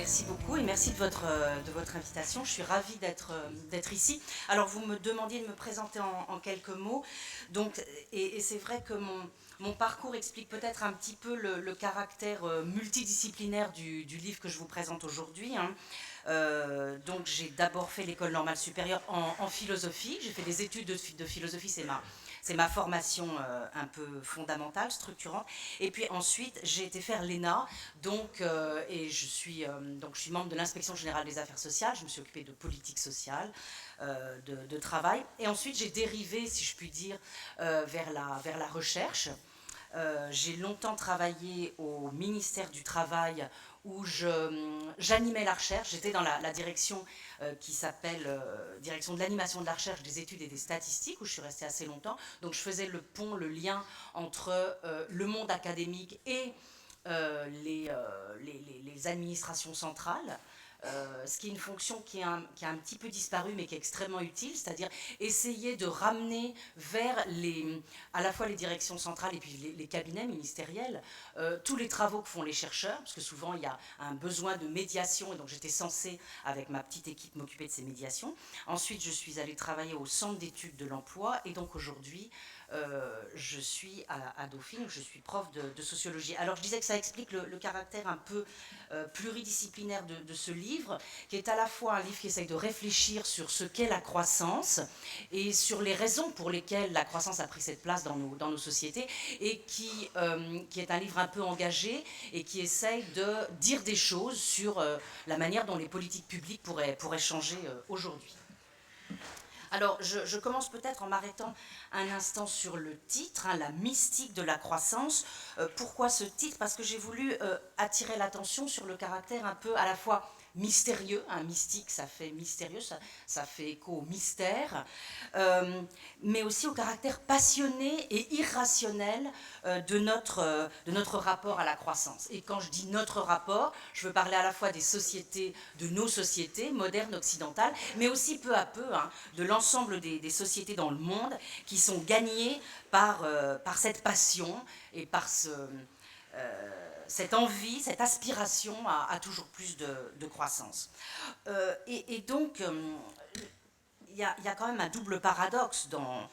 Merci beaucoup et merci de votre invitation. Je suis ravie d'être ici. Alors, vous me demandiez de me présenter en quelques mots. Donc, et c'est vrai que mon parcours explique peut-être un petit peu le caractère multidisciplinaire du livre que je vous présente aujourd'hui, hein. Donc, j'ai d'abord fait l'école normale supérieure en philosophie. J'ai fait des études de philosophie, c'est ma formation un peu fondamentale, structurante. Et puis ensuite, j'ai été faire l'ENA, donc, et donc, je suis membre de l'inspection générale des affaires sociales. Je me suis occupée de politique sociale, de travail. Et ensuite, j'ai dérivé, si je puis dire, vers la recherche. J'ai longtemps travaillé au ministère du Travail où j'animais la recherche. J'étais dans la direction qui s'appelle Direction de l'animation de la recherche, des études et des statistiques, où je suis restée assez longtemps. Donc je faisais le pont, le lien entre le monde académique et les administrations centrales. Ce qui est une fonction qui a un petit peu disparu mais qui est extrêmement utile, c'est-à-dire essayer de ramener vers à la fois les directions centrales et puis les cabinets ministériels tous les travaux que font les chercheurs, parce que souvent il y a un besoin de médiation et donc j'étais censée avec ma petite équipe m'occuper de ces médiations. Ensuite je suis allée travailler au centre d'études de l'emploi et donc aujourd'hui je suis à Dauphine, je suis prof de sociologie. Alors je disais que ça explique le caractère un peu pluridisciplinaire de ce livre, qui est à la fois un livre qui essaye de réfléchir sur ce qu'est la croissance et sur les raisons pour lesquelles la croissance a pris cette place dans nos sociétés, et qui est un livre un peu engagé et qui essaye de dire des choses sur la manière dont les politiques publiques pourraient changer aujourd'hui. Alors, je commence peut-être en m'arrêtant un instant sur le titre, hein, la mystique de la croissance. Pourquoi ce titre? Parce que j'ai voulu attirer l'attention sur le caractère un peu à la fois mystérieux, un mystique ça fait mystérieux, ça fait écho au mystère, mais aussi au caractère passionné et irrationnel de notre rapport à la croissance. Et quand je dis notre rapport, je veux parler à la fois des sociétés, de nos sociétés modernes occidentales, mais aussi peu à peu de l'ensemble des sociétés dans le monde qui sont gagnées par cette passion et par cette envie, cette aspiration à toujours plus de croissance. Et donc, il y a quand même un double paradoxe dans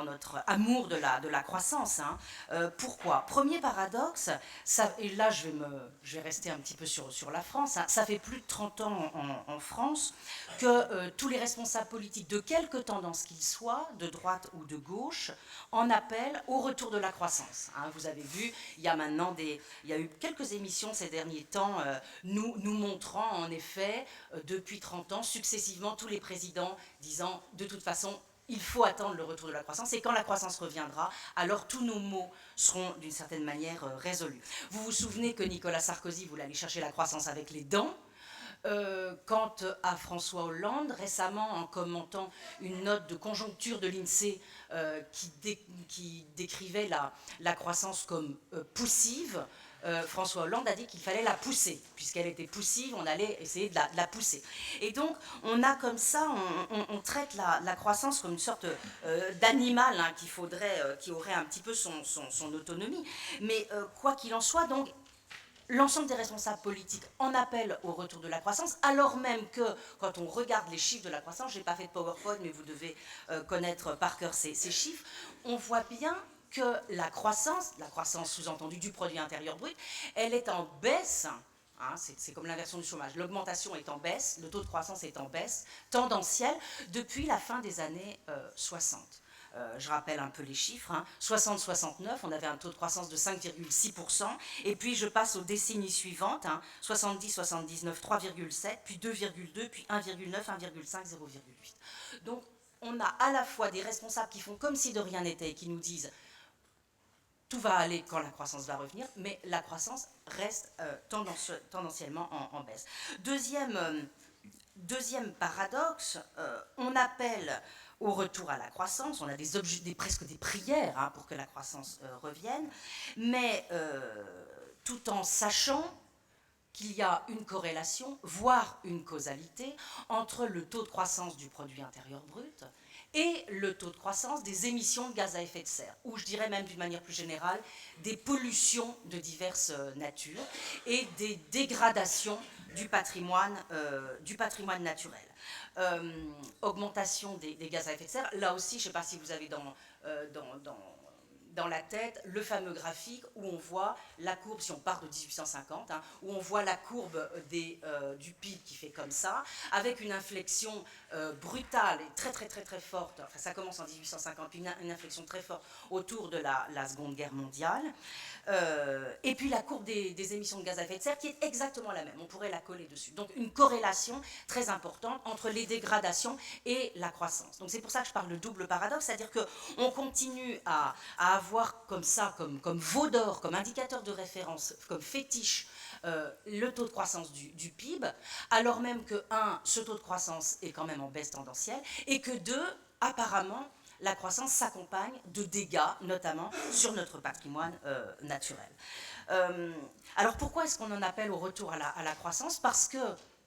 notre amour de la croissance, hein. Pourquoi? Premier paradoxe, et là je vais rester un petit peu sur la France, hein, ça fait plus de 30 ans en France que tous les responsables politiques, de quelque tendance qu'ils soient, de droite ou de gauche, en appellent au retour de la croissance, hein. Vous avez vu, il y a eu quelques émissions ces derniers temps nous montrant en effet, depuis 30 ans, successivement, tous les présidents disant de toute façon, il faut attendre le retour de la croissance, et quand la croissance reviendra, alors tous nos maux seront d'une certaine manière résolus. Vous vous souvenez que Nicolas Sarkozy voulait aller chercher la croissance avec les dents, quant à François Hollande, récemment, en commentant une note de conjoncture de l'INSEE qui décrivait la croissance comme poussive, François Hollande a dit qu'il fallait la pousser. Puisqu'elle était poussive, on allait essayer de la pousser. Et donc, on a comme ça, on traite la croissance comme une sorte d'animal, hein, qui aurait un petit peu son autonomie. Mais quoi qu'il en soit, donc, l'ensemble des responsables politiques en appellent au retour de la croissance, alors même que, quand on regarde les chiffres de la croissance, je n'ai pas fait de PowerPoint, mais vous devez connaître par cœur ces chiffres, on voit bien que la croissance sous-entendue du produit intérieur brut, elle est en baisse. Hein, c'est comme l'inversion du chômage. L'augmentation est en baisse, le taux de croissance est en baisse, tendancielle, depuis la fin des années 60. Je rappelle un peu les chiffres, hein. 60-69, on avait un taux de croissance de 5,6%, et puis je passe aux décennies suivantes, hein. 70-79, 3,7, puis 2,2, puis 1,9, 1,5, 0,8. Donc on a à la fois des responsables qui font comme si de rien n'était et qui nous disent tout va aller quand la croissance va revenir, mais la croissance reste tendanciellement en baisse. Deuxième paradoxe, on appelle au retour à la croissance, on a presque des prières, hein, pour que la croissance revienne, mais tout en sachant qu'il y a une corrélation, voire une causalité, entre le taux de croissance du produit intérieur brut et le taux de croissance des émissions de gaz à effet de serre, ou je dirais même d'une manière plus générale, des pollutions de diverses natures et des dégradations du patrimoine naturel. Augmentation des gaz à effet de serre, là aussi, je ne sais pas si vous avez dans la tête le fameux graphique où on voit la courbe, si on part de 1850, hein, où on voit la courbe du PIB qui fait comme ça, avec une inflexion brutale et très forte, enfin ça commence en 1850, puis une inflexion très forte autour de la Seconde Guerre mondiale, et puis la courbe des émissions de gaz à effet de serre qui est exactement la même, on pourrait la coller dessus. Donc une corrélation très importante entre les dégradations et la croissance. Donc c'est pour ça que je parle de double paradoxe, c'est-à-dire qu'on continue à avoir comme ça, comme veau d'or, comme indicateur de référence, comme fétiche, le taux de croissance du PIB, alors même que, un, ce taux de croissance est quand même en baisse tendancielle, et que, deux, apparemment, la croissance s'accompagne de dégâts, notamment sur notre patrimoine naturel. Alors pourquoi est-ce qu'on en appelle au retour à la croissance? Parce que,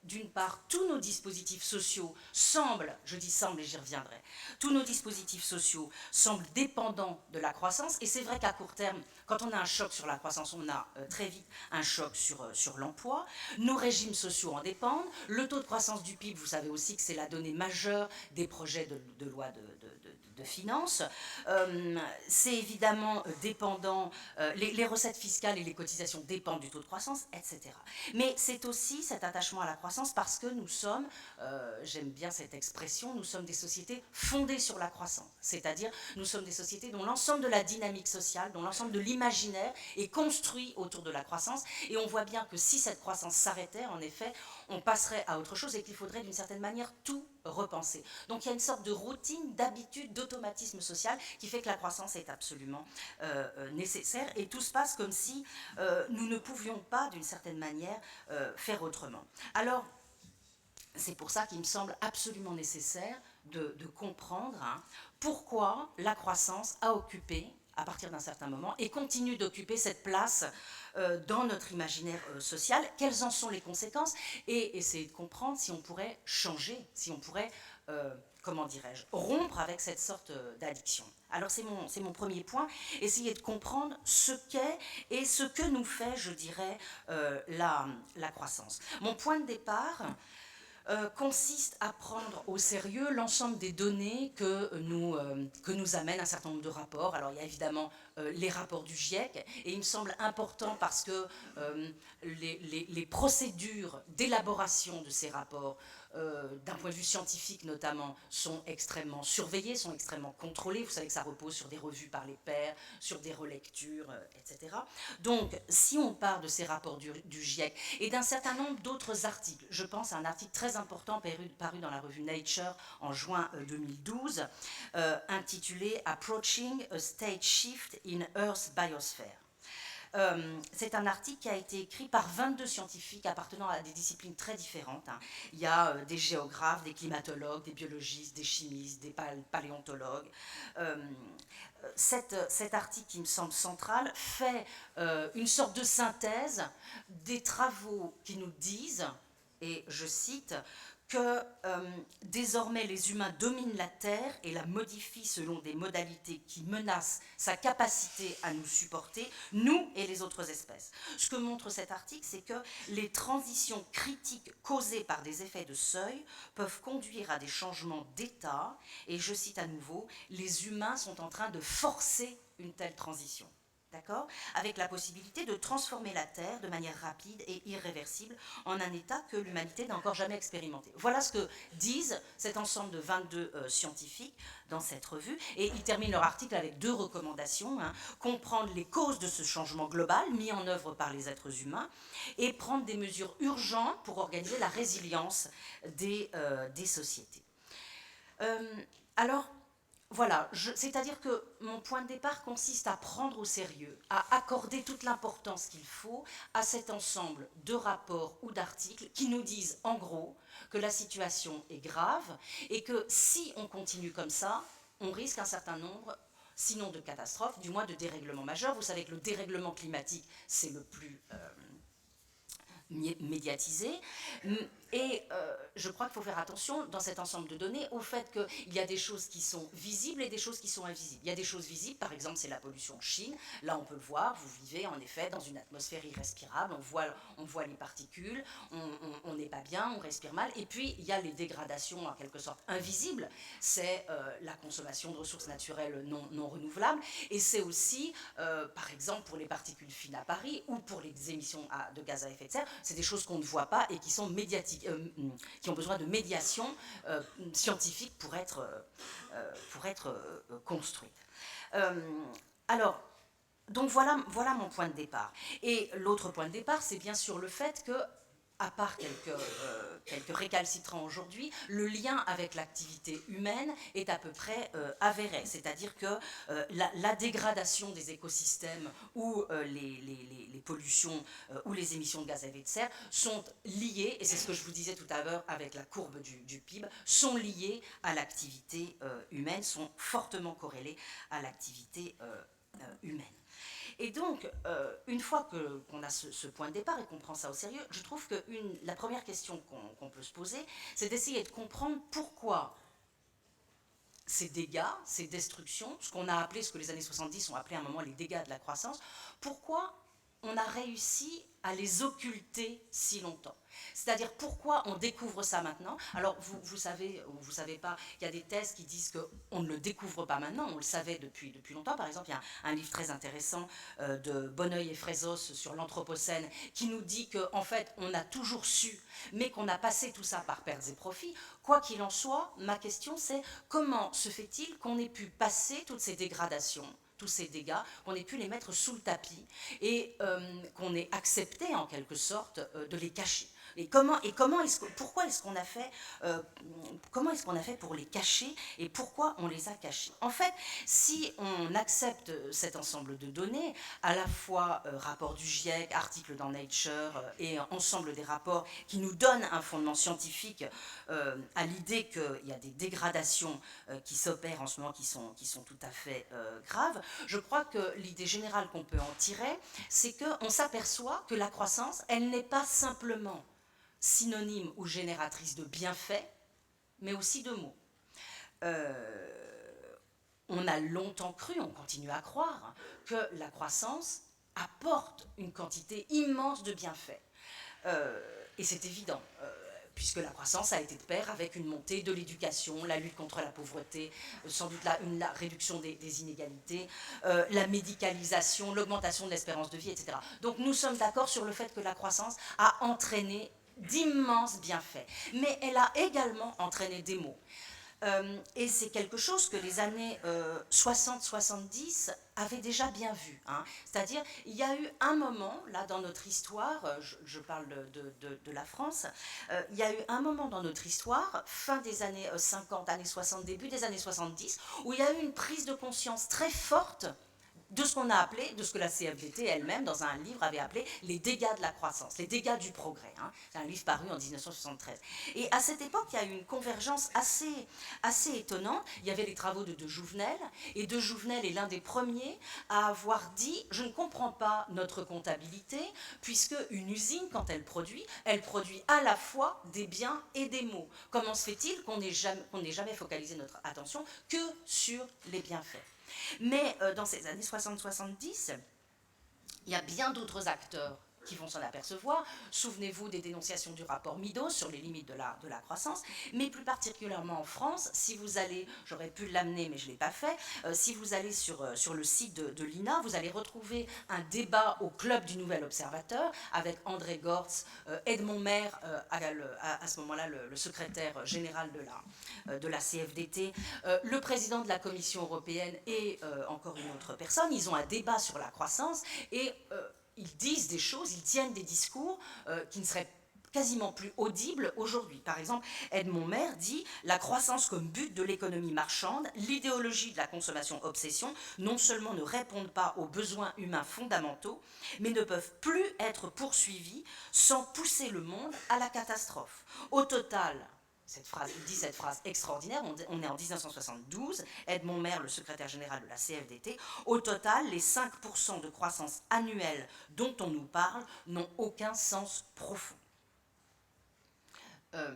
d'une part, tous nos dispositifs sociaux semblent, je dis semblent et j'y reviendrai, tous nos dispositifs sociaux semblent dépendants de la croissance, et c'est vrai qu'à court terme, quand on a un choc sur la croissance, on a très vite un choc sur l'emploi, nos régimes sociaux en dépendent, le taux de croissance du PIB, vous savez aussi que c'est la donnée majeure des projets de loi de finances, c'est évidemment dépendant, les recettes fiscales et les cotisations dépendent du taux de croissance, etc. Mais c'est aussi cet attachement à la croissance parce que nous sommes, j'aime bien cette expression, nous sommes des sociétés fondées sur la croissance, c'est-à-dire nous sommes des sociétés dont l'ensemble de la dynamique sociale, dont l'ensemble de l'imaginaire est construit autour de la croissance, et on voit bien que si cette croissance s'arrêtait, en effet, on passerait à autre chose et qu'il faudrait d'une certaine manière tout repenser. Donc il y a une sorte de routine, d'habitude, d'automatisme social qui fait que la croissance est absolument nécessaire, et tout se passe comme si nous ne pouvions pas d'une certaine manière faire autrement. Alors c'est pour ça qu'il me semble absolument nécessaire de comprendre pourquoi la croissance a occupé à partir d'un certain moment et continue d'occuper cette place dans notre imaginaire social, quelles en sont les conséquences, et essayer de comprendre si on pourrait changer, si on pourrait, comment dirais-je, rompre avec cette sorte d'addiction. Alors c'est mon premier point, essayer de comprendre ce qu'est et ce que nous fait, je dirais, la croissance. Mon point de départ consiste à prendre au sérieux l'ensemble des données que nous amènent un certain nombre de rapports. Alors il y a évidemment les rapports du GIEC, et il me semble important parce que les procédures d'élaboration de ces rapports, d'un point de vue scientifique notamment, sont extrêmement surveillées, sont extrêmement contrôlées. Vous savez que ça repose sur des revues par les pairs, sur des relectures, etc. Donc, si on part de ces rapports du GIEC et d'un certain nombre d'autres articles, je pense à un article très important paru dans la revue Nature en juin 2012, intitulé « Approaching a State Shift in Earth's Biosphere ». C'est un article qui a été écrit par 22 scientifiques appartenant à des disciplines très différentes. Il y a des géographes, des climatologues, des biologistes, des chimistes, des paléontologues. Cet article, qui me semble central, fait une sorte de synthèse des travaux qui nous disent, et je cite, que désormais les humains dominent la Terre et la modifient selon des modalités qui menacent sa capacité à nous supporter, nous et les autres espèces. Ce que montre cet article, c'est que les transitions critiques causées par des effets de seuil peuvent conduire à des changements d'état, et je cite à nouveau, les humains sont en train de forcer une telle transition. D'accord ? Avec la possibilité de transformer la Terre de manière rapide et irréversible en un état que l'humanité n'a encore jamais expérimenté. Voilà ce que disent cet ensemble de 22 scientifiques dans cette revue, et ils terminent leur article avec deux recommandations, comprendre les causes de ce changement global mis en œuvre par les êtres humains et prendre des mesures urgentes pour organiser la résilience des sociétés. Alors, voilà, c'est-à-dire que mon point de départ consiste à prendre au sérieux, à accorder toute l'importance qu'il faut à cet ensemble de rapports ou d'articles qui nous disent en gros que la situation est grave et que si on continue comme ça, on risque un certain nombre, sinon de catastrophes, du moins de dérèglements majeurs. Vous savez que le dérèglement climatique, c'est le plus médiatisé. Et je crois qu'il faut faire attention dans cet ensemble de données au fait qu'il y a des choses qui sont visibles et des choses qui sont invisibles. Il y a des choses visibles, par exemple c'est la pollution en Chine. Là on peut le voir, vous vivez en effet dans une atmosphère irrespirable, on voit les particules, on n'est pas bien, on respire mal. Et puis il y a les dégradations en quelque sorte invisibles, c'est la consommation de ressources naturelles non renouvelables. Et c'est aussi, par exemple pour les particules fines à Paris ou pour les émissions de gaz à effet de serre, c'est des choses qu'on ne voit pas et qui sont médiatiques, qui ont besoin de médiation scientifique pour être construite. Alors, donc voilà mon point de départ. Et l'autre point de départ, c'est bien sûr le fait que, à part quelques récalcitrants aujourd'hui, le lien avec l'activité humaine est à peu près avéré. C'est-à-dire que la dégradation des écosystèmes ou les pollutions ou les émissions de gaz à effet de serre sont liées, et c'est ce que je vous disais tout à l'heure avec la courbe du PIB, sont liées à l'activité humaine, sont fortement corrélées à l'activité humaine. Et donc, une fois qu'on a ce point de départ et qu'on prend ça au sérieux, je trouve que la première question qu'on peut se poser, c'est d'essayer de comprendre pourquoi ces dégâts, ces destructions, ce que les années 70 ont appelé à un moment les dégâts de la croissance, pourquoi on a réussi à les occulter si longtemps. C'est-à-dire pourquoi on découvre ça maintenant. Alors vous savez ou vous ne savez pas, il y a des thèses qui disent qu'on ne le découvre pas maintenant, on le savait depuis longtemps. Par exemple, il y a un livre très intéressant de Bonneuil et Frézos sur l'Anthropocène qui nous dit qu'en fait on a toujours su, mais qu'on a passé tout ça par pertes et profits. Quoi qu'il en soit, ma question c'est comment se fait-il qu'on ait pu passer toutes ces dégradations, tous ces dégâts, qu'on ait pu les mettre sous le tapis et qu'on ait accepté en quelque sorte de les cacher. Pourquoi est-ce qu'on a fait, comment est-ce qu'on a fait pour les cacher et pourquoi on les a cachés? En fait, si on accepte cet ensemble de données, à la fois rapport du GIEC, article dans Nature et ensemble des rapports qui nous donnent un fondement scientifique à l'idée qu'il y a des dégradations qui s'opèrent en ce moment qui sont tout à fait graves, je crois que l'idée générale qu'on peut en tirer, c'est qu'on s'aperçoit que la croissance, elle n'est pas simplement synonyme ou génératrice de bienfaits, mais aussi de maux. On a longtemps cru, on continue à croire, que la croissance apporte une quantité immense de bienfaits. Et c'est évident, puisque la croissance a été de pair avec une montée de l'éducation, la lutte contre la pauvreté, sans doute la réduction des inégalités, la médicalisation, l'augmentation de l'espérance de vie, etc. Donc nous sommes d'accord sur le fait que la croissance a entraîné d'immenses bienfaits, mais elle a également entraîné des maux. Et c'est quelque chose que les années 60-70 avaient déjà bien vu. Hein. C'est-à-dire, il y a eu un moment, là, dans notre histoire, je parle de la France, il y a eu un moment dans notre histoire, fin des années 50, années 60, début des années 70, où il y a eu une prise de conscience très forte de ce qu'on a appelé, de ce que la CFDT elle-même, dans un livre, avait appelé les dégâts de la croissance, les dégâts du progrès. Hein. C'est un livre paru en 1973. Et à cette époque, il y a eu une convergence assez étonnante. Il y avait les travaux de Jouvenel, et De Jouvenel est l'un des premiers à avoir dit « Je ne comprends pas notre comptabilité, puisque une usine, quand elle produit à la fois des biens et des maux. Comment se fait-il qu'on n'ait jamais focalisé notre attention que sur les bienfaits ?» Mais dans ces années 60-70, il y a bien d'autres acteurs qui vont s'en apercevoir. Souvenez-vous des dénonciations du rapport Midos sur les limites de la croissance, mais plus particulièrement en France, si vous allez, j'aurais pu l'amener mais je ne l'ai pas fait, si vous allez sur le site de l'INA, vous allez retrouver un débat au Club du Nouvel Observateur avec André Gortz, Edmond Maire, à ce moment-là le secrétaire général de la CFDT, le président de la Commission européenne et encore une autre personne. Ils ont un débat sur la croissance et ils disent des choses, ils tiennent des discours qui ne seraient quasiment plus audibles aujourd'hui. Par exemple, Edmond Maire dit « La croissance comme but de l'économie marchande, l'idéologie de la consommation-obsession, non seulement ne répondent pas aux besoins humains fondamentaux, mais ne peuvent plus être poursuivis sans pousser le monde à la catastrophe. Au total, il dit cette phrase extraordinaire, on est en 1972, Edmond Maire, le secrétaire général de la CFDT, au total, les 5% de croissance annuelle dont on nous parle n'ont aucun sens profond. euh,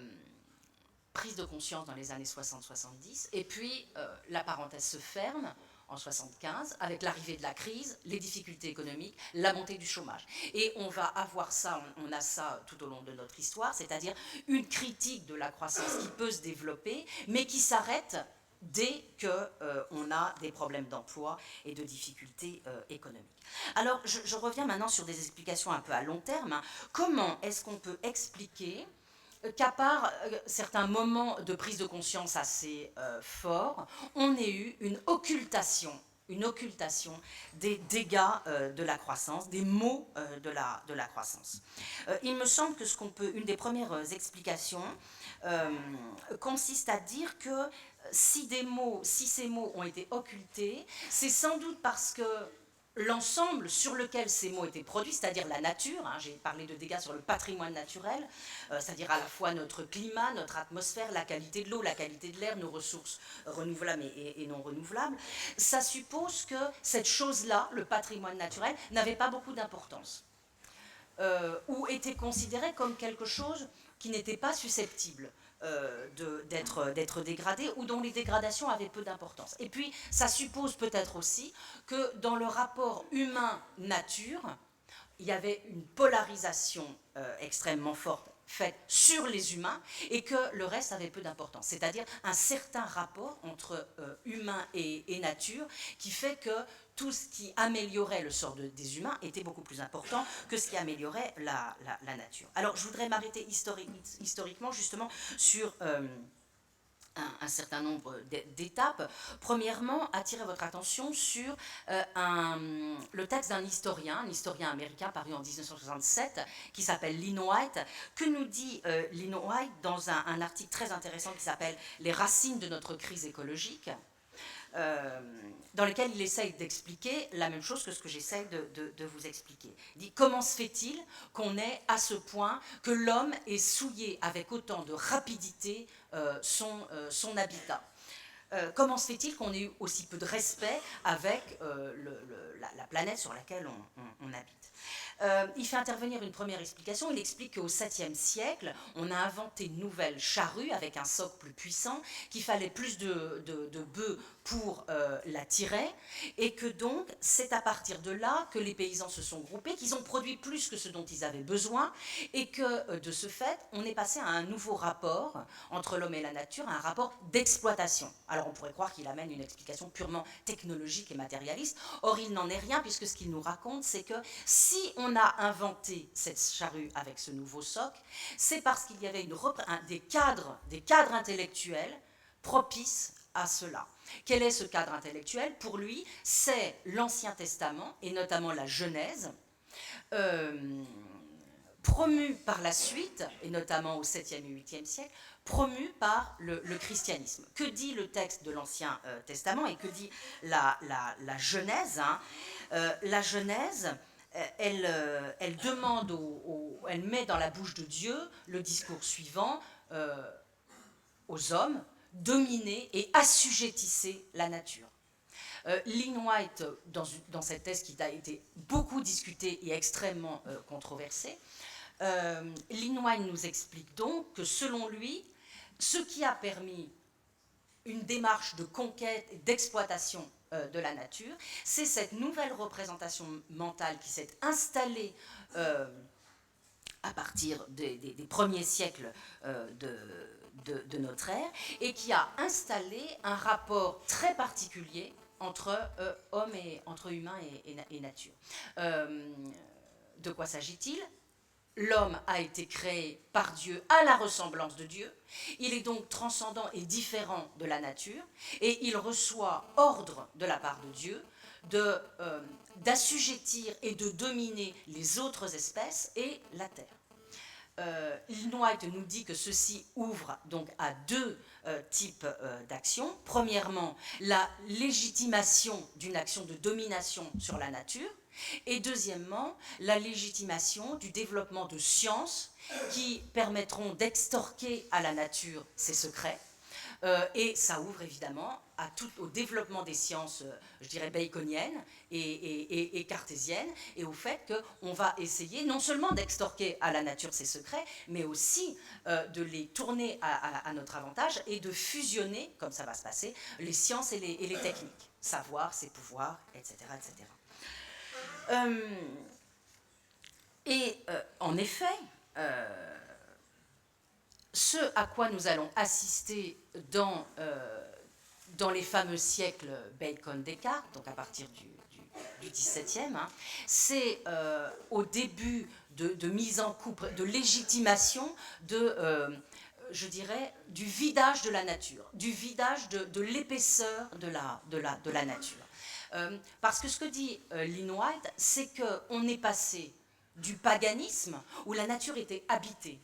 prise de conscience dans les années 60-70, et puis la parenthèse se ferme en 75 avec l'arrivée de la crise, les difficultés économiques, la montée du chômage. Et on va avoir ça, on a ça tout au long de notre histoire, c'est-à-dire une critique de la croissance qui peut se développer, mais qui s'arrête dès qu'on a des problèmes d'emploi et de difficultés économiques. Alors, je reviens maintenant sur des explications un peu à long terme. Comment est-ce qu'on peut expliquer qu'à part certains moments de prise de conscience assez forts, on ait eu une occultation des dégâts de la croissance, des maux de la croissance. Il me semble que une des premières explications consiste à dire que si ces mots ont été occultés, c'est sans doute parce que l'ensemble sur lequel ces mots étaient produits, c'est-à-dire la nature, hein, j'ai parlé de dégâts sur le patrimoine naturel, c'est-à-dire à la fois notre climat, notre atmosphère, la qualité de l'eau, la qualité de l'air, nos ressources renouvelables et non renouvelables, ça suppose que cette chose-là, le patrimoine naturel, n'avait pas beaucoup d'importance, ou était considéré comme quelque chose qui n'était pas susceptible d'être dégradé ou dont les dégradations avaient peu d'importance. Et puis, ça suppose peut-être aussi que dans le rapport humain-nature, il y avait une polarisation extrêmement forte faite sur les humains et que le reste avait peu d'importance. C'est-à-dire un certain rapport entre humain et nature qui fait que tout ce qui améliorait le sort des humains était beaucoup plus important que ce qui améliorait la nature. Alors, je voudrais m'arrêter historiquement justement sur un certain nombre d'étapes. Premièrement, attirer votre attention sur le texte d'un historien, un historien américain paru en 1967, qui s'appelle Lynn White. Que nous dit Lynn White dans un article très intéressant qui s'appelle « Les racines de notre crise écologique », dans lequel il essaye d'expliquer la même chose que ce que j'essaye de vous expliquer. Il dit, comment se fait-il qu'on est à ce point, que l'homme ait souillé avec autant de rapidité son habitat? Comment se fait-il qu'on ait eu aussi peu de respect avec la planète sur laquelle on habite? Il fait intervenir une première explication. Il explique qu'au 7e siècle, on a inventé une nouvelle charrue avec un soc plus puissant, qu'il fallait plus de bœufs pour la tirer, et que donc c'est à partir de là que les paysans se sont groupés, qu'ils ont produit plus que ce dont ils avaient besoin, et que de ce fait, on est passé à un nouveau rapport entre l'homme et la nature, un rapport d'exploitation. Alors on pourrait croire qu'il amène une explication purement technologique et matérialiste, or il n'en est rien, puisque ce qu'il nous raconte, c'est que si on a inventé cette charrue avec ce nouveau soc, c'est parce qu'il y avait des cadres intellectuels propices à cela. Quel est ce cadre intellectuel? Pour lui, c'est l'Ancien Testament, et notamment la Genèse, promu par la suite, et notamment au 7e et 8e siècle, promu par le christianisme. Que dit le texte de l'Ancien Testament et que dit la Genèse, hein? La Genèse, elle demande, elle met dans la bouche de Dieu le discours suivant, aux hommes, dominez et assujettissez la nature. Lynn White, dans cette thèse qui a été beaucoup discutée et extrêmement controversée, Lynn White nous explique donc que selon lui, ce qui a permis une démarche de conquête et d'exploitation de la nature, c'est cette nouvelle représentation mentale qui s'est installée à partir des premiers siècles de notre ère et qui a installé un rapport très particulier entre entre humain et nature. De quoi s'agit-il? L'homme a été créé par Dieu à la ressemblance de Dieu. Il est donc transcendant et différent de la nature et il reçoit ordre de la part de Dieu d'assujettir et de dominer les autres espèces et la terre. Lynn White nous dit que ceci ouvre donc à deux types d'actions. Premièrement, la légitimation d'une action de domination sur la nature. Et deuxièmement, la légitimation du développement de sciences qui permettront d'extorquer à la nature ses secrets, Et ça ouvre évidemment au développement des sciences, je dirais, baconiennes et cartésiennes, et au fait qu'on va essayer non seulement d'extorquer à la nature ses secrets, mais aussi de les tourner à notre avantage et de fusionner, comme ça va se passer, les sciences et les techniques. Savoir, c'est pouvoir, etc. etc. En effet, ce à quoi nous allons assister dans les fameux siècles Bacon-Descartes, donc à partir du XVIIe, hein, c'est au début de mise en couple, de légitimation je dirais, du vidage de la nature, du vidage de l'épaisseur de la nature. Parce que ce que dit Lynn White, c'est qu'on est passé du paganisme, où la nature était habitée,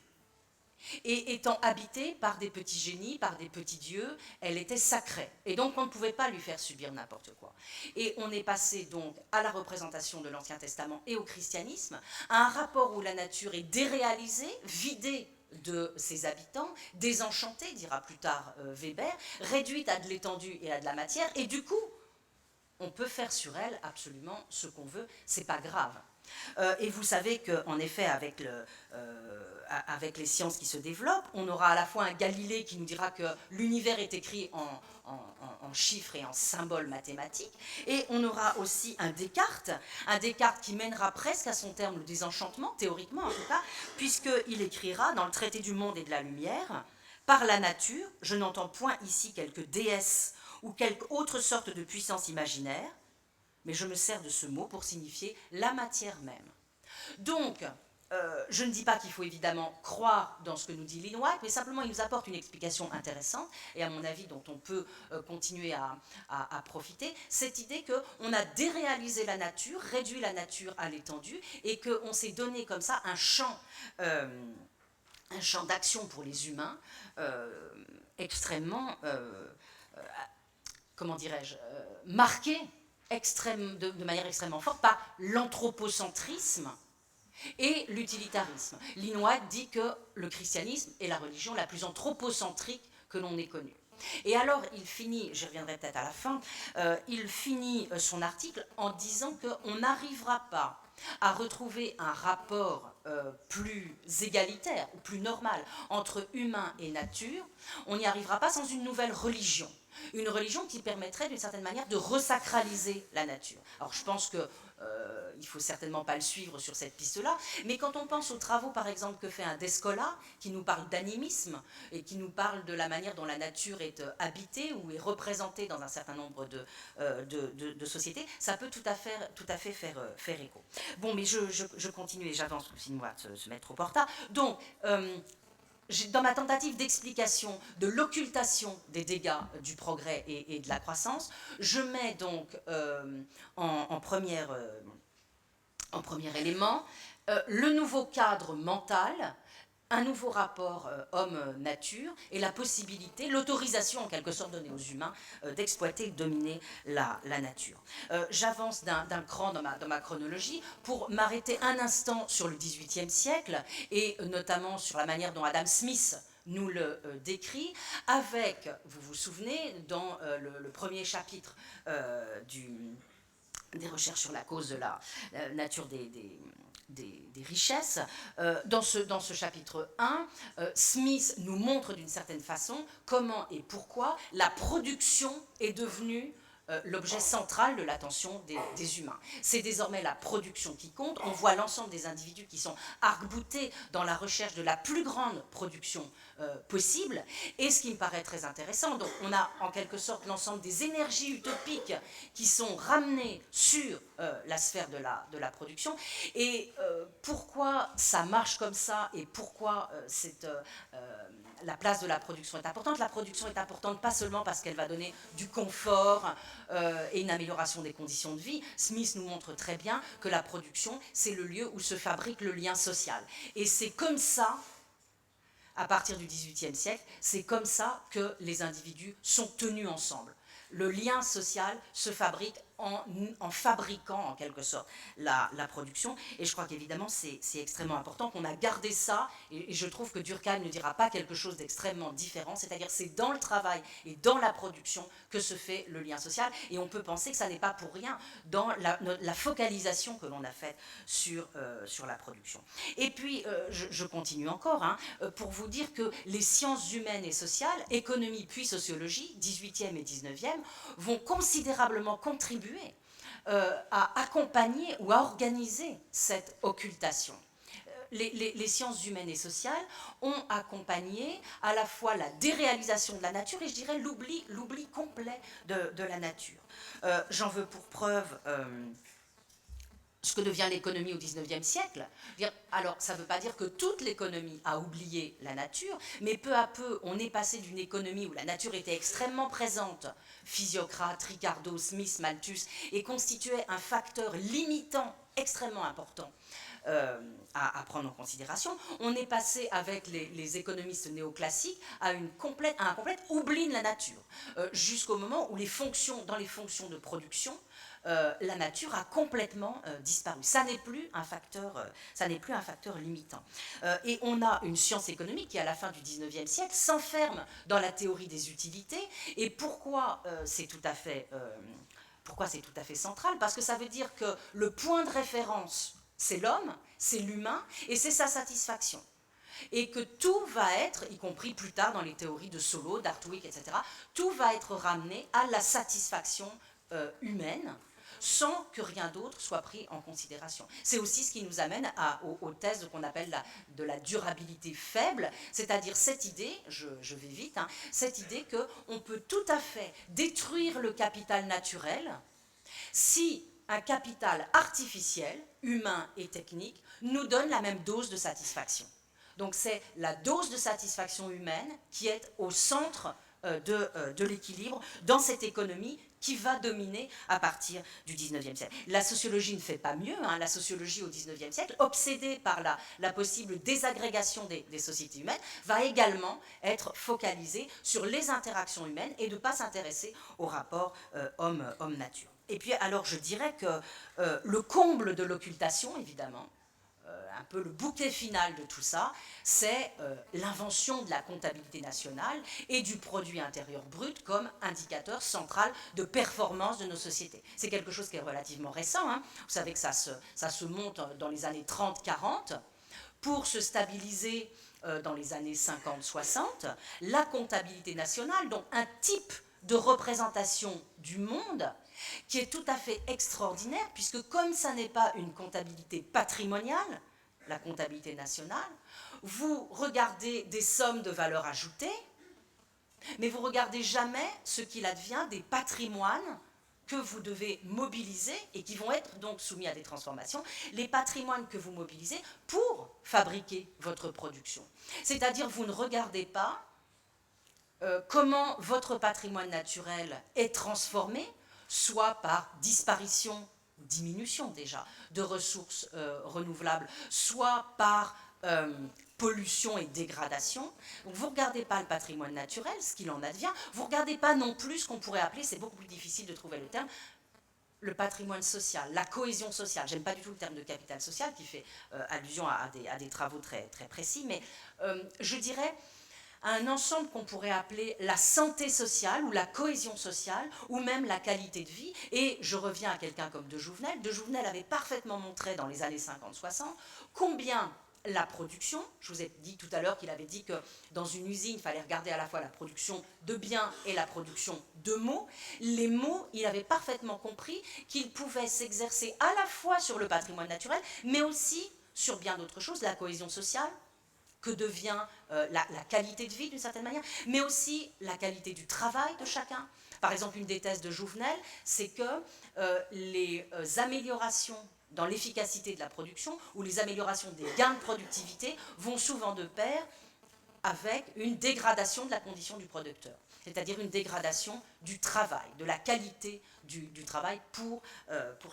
et étant habitée par des petits génies, par des petits dieux, elle était sacrée. Et donc on ne pouvait pas lui faire subir n'importe quoi. Et on est passé donc à la représentation de l'Ancien Testament et au christianisme, à un rapport où la nature est déréalisée, vidée de ses habitants, désenchantée, dira plus tard Weber, réduite à de l'étendue et à de la matière, et du coup, on peut faire sur elle absolument ce qu'on veut, c'est pas grave. Et vous savez qu'en effet, avec les sciences qui se développent, on aura à la fois un Galilée qui nous dira que l'univers est écrit en chiffres et en symboles mathématiques, et on aura aussi un Descartes qui mènera presque à son terme le désenchantement, théoriquement en tout cas, puisqu'il écrira dans le Traité du monde et de la lumière, « Par la nature, je n'entends point ici quelque déesse ou quelque autre sorte de puissance imaginaire, mais je me sers de ce mot pour signifier la matière même. » Donc, je ne dis pas qu'il faut évidemment croire dans ce que nous dit Lynn White, mais simplement il nous apporte une explication intéressante, et à mon avis dont on peut continuer à profiter, cette idée qu'on a déréalisé la nature, réduit la nature à l'étendue, et qu'on s'est donné comme ça un champ d'action pour les humains extrêmement, comment dirais-je, marqué de manière extrêmement forte par l'anthropocentrisme et l'utilitarisme. Lynn White dit que le christianisme est la religion la plus anthropocentrique que l'on ait connue. Et alors, il finit, j'y reviendrai peut-être à la fin, il finit son article en disant qu'on n'arrivera pas à retrouver un rapport plus égalitaire ou plus normal entre humain et nature, on n'y arrivera pas sans une nouvelle religion. Une religion qui permettrait d'une certaine manière de resacraliser la nature. Alors je pense que il ne faut certainement pas le suivre sur cette piste-là, mais quand on pense aux travaux par exemple que fait un Descola, qui nous parle d'animisme et qui nous parle de la manière dont la nature est habitée ou est représentée dans un certain nombre de sociétés, ça peut tout à fait faire écho. Bon, mais je continue et j'avance, sinon on va se mettre trop en retard. Donc, dans ma tentative d'explication de l'occultation des dégâts du progrès et de la croissance, je mets donc en premier élément le nouveau cadre mental, un nouveau rapport homme-nature et la possibilité, l'autorisation en quelque sorte donnée aux humains d'exploiter et de dominer la nature. J'avance d'un cran dans ma chronologie pour m'arrêter un instant sur le XVIIIe siècle et notamment sur la manière dont Adam Smith nous le décrit, avec, vous vous souvenez, dans le premier chapitre des recherches sur la cause de la nature des richesses. Dans ce chapitre 1, Smith nous montre d'une certaine façon comment et pourquoi la production est devenue l'objet central de l'attention des humains. C'est désormais la production qui compte. On voit l'ensemble des individus qui sont arc-boutés dans la recherche de la plus grande production possible. Et ce qui me paraît très intéressant, donc on a en quelque sorte l'ensemble des énergies utopiques qui sont ramenées sur la sphère de la production. Et pourquoi ça marche comme ça et pourquoi la place de la production est importante. La production est importante pas seulement parce qu'elle va donner du confort et une amélioration des conditions de vie. Smith nous montre très bien que la production, c'est le lieu où se fabrique le lien social. Et c'est comme ça, à partir du XVIIIe siècle, c'est comme ça que les individus sont tenus ensemble. Le lien social se fabrique en fabriquant en quelque sorte la production. Et je crois qu'évidemment c'est extrêmement important qu'on a gardé ça, et je trouve que Durkheim ne dira pas quelque chose d'extrêmement différent, c'est-à-dire c'est dans le travail et dans la production que se fait le lien social, et on peut penser que ça n'est pas pour rien dans la focalisation que l'on a faite sur la production. Et puis je continue encore, hein, pour vous dire que les sciences humaines et sociales, économie puis sociologie, 18e et 19e, vont considérablement contribuer à accompagner ou à organiser cette occultation. Les sciences humaines et sociales ont accompagné à la fois la déréalisation de la nature et je dirais l'oubli complet de la nature. J'en veux pour preuve ce que devient l'économie au XIXe siècle. Alors, ça ne veut pas dire que toute l'économie a oublié la nature, mais peu à peu, on est passé d'une économie où la nature était extrêmement présente, Physiocrate, Ricardo, Smith, Malthus, et constituait un facteur limitant extrêmement important à prendre en considération. On est passé avec les économistes néoclassiques à un complet oubli de la nature, jusqu'au moment où dans les fonctions de production, la nature a complètement disparu. Ça n'est plus un facteur limitant. Et on a une science économique qui, à la fin du XIXe siècle, s'enferme dans la théorie des utilités. Et pourquoi c'est tout à fait central? Parce que ça veut dire que le point de référence, c'est l'homme, c'est l'humain, et c'est sa satisfaction. Et que tout va être, y compris plus tard dans les théories de Solow, d'Hartwig, etc., tout va être ramené à la satisfaction humaine, sans que rien d'autre soit pris en considération. C'est aussi ce qui nous amène aux thèses qu'on appelle de la durabilité faible, c'est-à-dire cette idée, je vais vite, hein, cette idée qu'on peut tout à fait détruire le capital naturel si un capital artificiel, humain et technique, nous donne la même dose de satisfaction. Donc c'est la dose de satisfaction humaine qui est au centre de l'équilibre dans cette économie qui va dominer à partir du XIXe siècle. La sociologie ne fait pas mieux, hein. La sociologie au XIXe siècle, obsédée par la possible désagrégation des sociétés humaines, va également être focalisée sur les interactions humaines et de ne pas s'intéresser au rapport homme-nature. Et puis alors je dirais que le comble de l'occultation, évidemment, un peu le bouquet final de tout ça, c'est l'invention de la comptabilité nationale et du produit intérieur brut comme indicateur central de performance de nos sociétés. C'est quelque chose qui est relativement récent, hein. Vous savez que ça se monte dans les années 30-40 pour se stabiliser dans les années 50-60. La comptabilité nationale, donc un type de représentation du monde qui est tout à fait extraordinaire, puisque comme ça n'est pas une comptabilité patrimoniale, la comptabilité nationale, vous regardez des sommes de valeur ajoutée, mais vous ne regardez jamais ce qu'il advient des patrimoines que vous devez mobiliser et qui vont être donc soumis à des transformations, les patrimoines que vous mobilisez pour fabriquer votre production. C'est-à-dire vous ne regardez pas comment votre patrimoine naturel est transformé, soit par disparition, diminution déjà, de ressources renouvelables, soit par pollution et dégradation. Donc vous ne regardez pas le patrimoine naturel, ce qu'il en advient, vous ne regardez pas non plus ce qu'on pourrait appeler, c'est beaucoup plus difficile de trouver le terme, le patrimoine social, la cohésion sociale. J'aime pas du tout le terme de capital social qui fait allusion à des travaux très, très précis, mais je dirais à un ensemble qu'on pourrait appeler la santé sociale ou la cohésion sociale ou même la qualité de vie. Et je reviens à quelqu'un comme De Jouvenel. De Jouvenel avait parfaitement montré dans les années 50-60 combien la production, je vous ai dit tout à l'heure qu'il avait dit que dans une usine, il fallait regarder à la fois la production de biens et la production de mots. Les mots, il avait parfaitement compris qu'ils pouvaient s'exercer à la fois sur le patrimoine naturel, mais aussi sur bien d'autres choses, la cohésion sociale, que devient la qualité de vie d'une certaine manière, mais aussi la qualité du travail de chacun. Par exemple, une des thèses de Jouvenel, c'est que les améliorations dans l'efficacité de la production ou les améliorations des gains de productivité vont souvent de pair avec une dégradation de la condition du producteur, c'est-à-dire une dégradation du travail, de la qualité du travail pour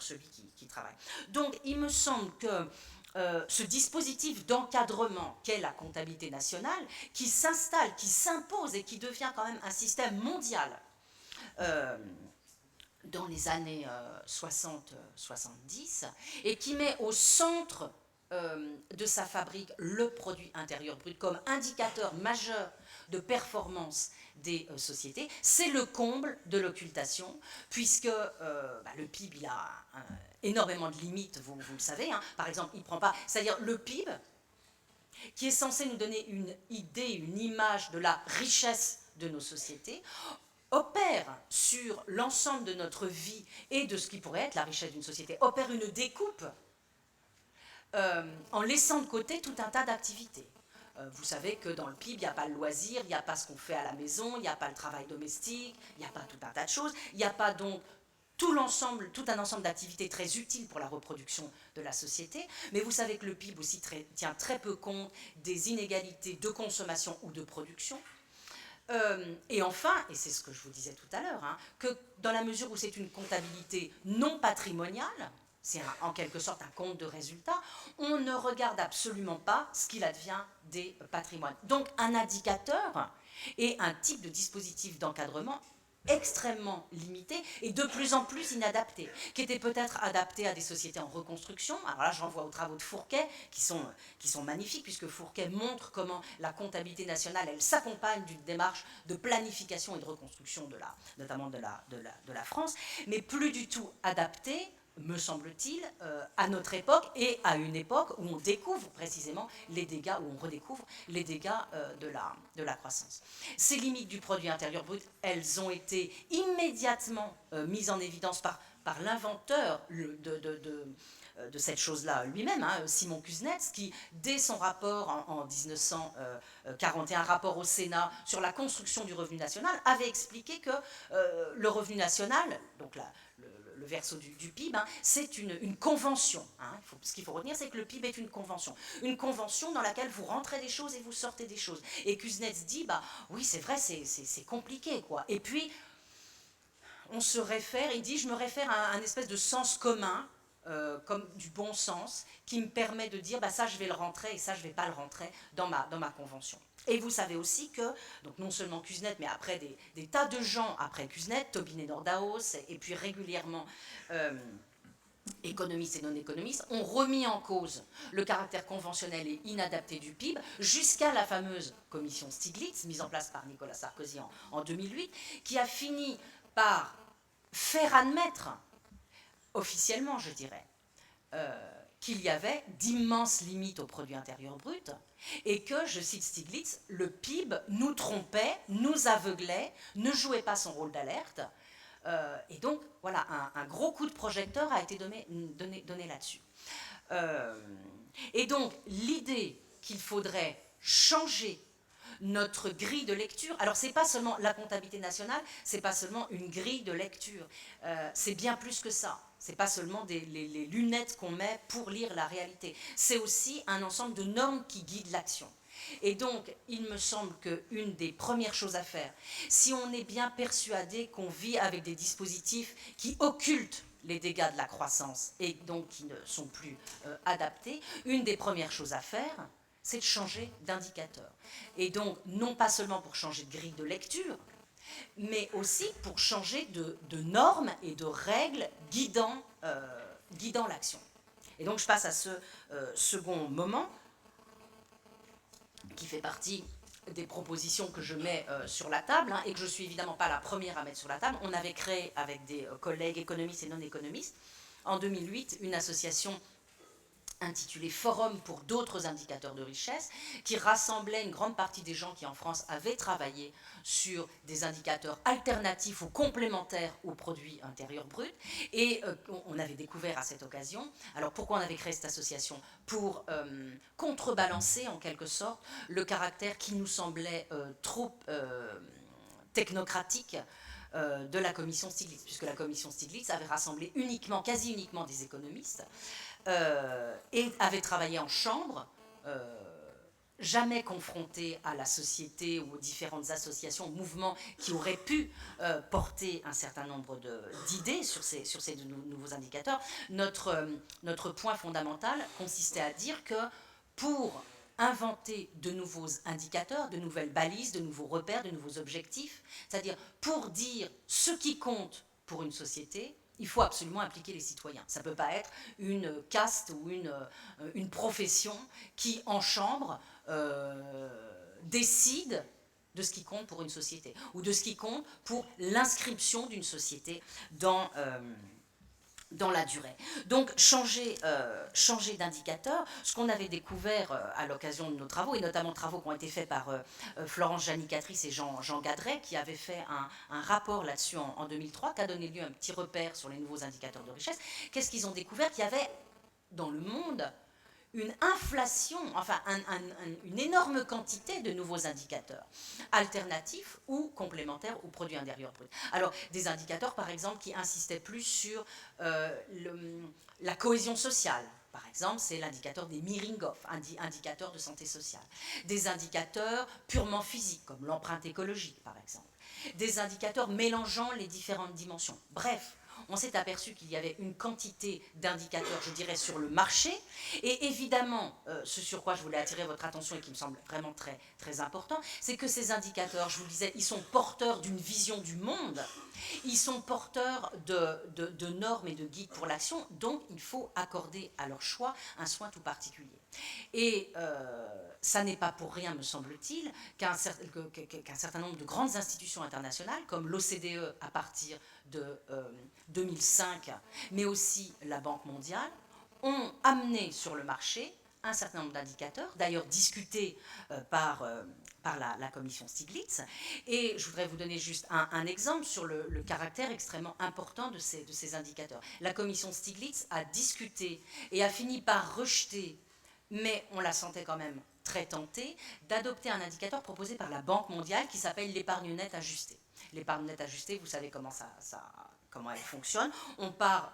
celui qui travaille. Donc, il me semble que ce dispositif d'encadrement qu'est la comptabilité nationale, qui s'installe, qui s'impose et qui devient quand même un système mondial dans les années 60-70 et qui met au centre de sa fabrique le produit intérieur brut comme indicateur majeur de performance des sociétés, c'est le comble de l'occultation, puisque le PIB, il a énormément de limites, vous le savez. Hein. Par exemple, il ne prend pas... C'est-à-dire le PIB, qui est censé nous donner une idée, une image de la richesse de nos sociétés, opère sur l'ensemble de notre vie et de ce qui pourrait être la richesse d'une société, opère une découpe en laissant de côté tout un tas d'activités. Vous savez que dans le PIB, il n'y a pas le loisir, il n'y a pas ce qu'on fait à la maison, il n'y a pas le travail domestique, il n'y a pas tout un tas de choses, il n'y a pas donc tout un ensemble d'activités très utiles pour la reproduction de la société, mais vous savez que le PIB aussi tient très peu compte des inégalités de consommation ou de production. Et enfin, et c'est ce que je vous disais tout à l'heure, hein, que dans la mesure où c'est une comptabilité non patrimoniale, c'est en quelque sorte un compte de résultats, on ne regarde absolument pas ce qu'il advient des patrimoines. Donc un indicateur et un type de dispositif d'encadrement extrêmement limité et de plus en plus inadapté, qui était peut-être adapté à des sociétés en reconstruction. Alors là, je renvoie aux travaux de Fourquet, qui sont magnifiques, puisque Fourquet montre comment la comptabilité nationale, elle s'accompagne d'une démarche de planification et de reconstruction, notamment de la France, mais plus du tout adapté, me semble-t-il, à notre époque et à une époque où on découvre précisément les dégâts, où on redécouvre les dégâts de la croissance. Ces limites du produit intérieur brut, elles ont été immédiatement mises en évidence par l'inventeur de cette chose-là lui-même, hein, Simon Kuznets, qui, dès son rapport en 1941, rapport au Sénat sur la construction du revenu national, avait expliqué que le revenu national, donc le verso du PIB, hein, c'est une convention. Hein. Ce qu'il faut retenir, c'est que le PIB est une convention. Une convention dans laquelle vous rentrez des choses et vous sortez des choses. Et Kuznets dit, oui, c'est vrai, c'est compliqué, quoi. Et puis, on se réfère, il dit, je me réfère à un espèce de sens commun, comme du bon sens, qui me permet de dire, ça, je vais le rentrer et ça, je ne vais pas le rentrer dans ma convention. Et vous savez aussi que, donc non seulement Kuznets, mais après des tas de gens après Kuznets, Tobin et Nordhaus, et puis régulièrement économistes et non-économistes, ont remis en cause le caractère conventionnel et inadapté du PIB, jusqu'à la fameuse commission Stiglitz, mise en place par Nicolas Sarkozy en 2008, qui a fini par faire admettre, officiellement je dirais, qu'il y avait d'immenses limites au produit intérieur brut et que, je cite Stiglitz, le PIB nous trompait, nous aveuglait, ne jouait pas son rôle d'alerte. Et donc, voilà, un gros coup de projecteur a été donné là-dessus. Et donc, l'idée qu'il faudrait changer notre grille de lecture, alors c'est pas seulement la comptabilité nationale, c'est pas seulement une grille de lecture, c'est bien plus que ça. C'est pas seulement les lunettes qu'on met pour lire la réalité. C'est aussi un ensemble de normes qui guident l'action. Et donc, il me semble qu'une des premières choses à faire, si on est bien persuadé qu'on vit avec des dispositifs qui occultent les dégâts de la croissance et donc qui ne sont plus adaptés, une des premières choses à faire, c'est de changer d'indicateur. Et donc, non pas seulement pour changer de grille de lecture, mais aussi pour changer de normes et de règles guidant l'action. Et donc je passe à ce second moment, qui fait partie des propositions que je mets sur la table, hein, et que je ne suis évidemment pas la première à mettre sur la table. On avait créé avec des collègues économistes et non économistes, en 2008, une association intitulé Forum pour d'autres indicateurs de richesse, qui rassemblait une grande partie des gens qui en France avaient travaillé sur des indicateurs alternatifs ou complémentaires au produit intérieur brut. Et on avait découvert à cette occasion, alors pourquoi on avait créé cette association? Pour contrebalancer en quelque sorte le caractère qui nous semblait trop technocratique de la commission Stiglitz, puisque la commission Stiglitz avait rassemblé quasi uniquement des économistes, et avait travaillé en chambre, jamais confronté à la société ou aux différentes associations, mouvements qui auraient pu porter un certain nombre d'idées sur ces nouveaux indicateurs. Notre point fondamental consistait à dire que pour inventer de nouveaux indicateurs, de nouvelles balises, de nouveaux repères, de nouveaux objectifs, c'est-à-dire pour dire ce qui compte pour une société, il faut absolument impliquer les citoyens. Ça ne peut pas être une caste ou une profession qui, en chambre, décide de ce qui compte pour une société, ou de ce qui compte pour l'inscription d'une société dans la durée. Donc changer d'indicateur, ce qu'on avait découvert à l'occasion de nos travaux, et notamment travaux qui ont été faits par Florence Janicatrice et Jean Gadret, qui avaient fait un rapport là-dessus en 2003, qui a donné lieu à un petit repère sur les nouveaux indicateurs de richesse. Qu'est-ce qu'ils ont découvert? Qu'il y avait dans le monde une inflation, enfin une énorme quantité de nouveaux indicateurs, alternatifs ou complémentaires au produit intérieur brut. Alors, des indicateurs, par exemple, qui insistaient plus sur la cohésion sociale. Par exemple, c'est l'indicateur des Miringoff, indicateur de santé sociale. Des indicateurs purement physiques, comme l'empreinte écologique, par exemple. Des indicateurs mélangeant les différentes dimensions. Bref, on s'est aperçu qu'il y avait une quantité d'indicateurs, je dirais, sur le marché. Et évidemment, ce sur quoi je voulais attirer votre attention et qui me semble vraiment très, très important, c'est que ces indicateurs, je vous le disais, ils sont porteurs d'une vision du monde, ils sont porteurs de normes et de guides pour l'action, donc il faut accorder à leur choix un soin tout particulier. Et ça n'est pas pour rien, me semble-t-il, qu'un certain nombre de grandes institutions internationales, comme l'OCDE à partir de 2005, mais aussi la Banque mondiale, ont amené sur le marché un certain nombre d'indicateurs, d'ailleurs discutés par la commission Stiglitz. Et je voudrais vous donner juste un exemple sur le caractère extrêmement important de ces indicateurs. La commission Stiglitz a discuté et a fini par rejeter, mais on la sentait quand même très tentée, d'adopter un indicateur proposé par la Banque mondiale qui s'appelle l'épargne nette ajustée. L'épargne nette ajustée, vous savez comment elle fonctionne. On part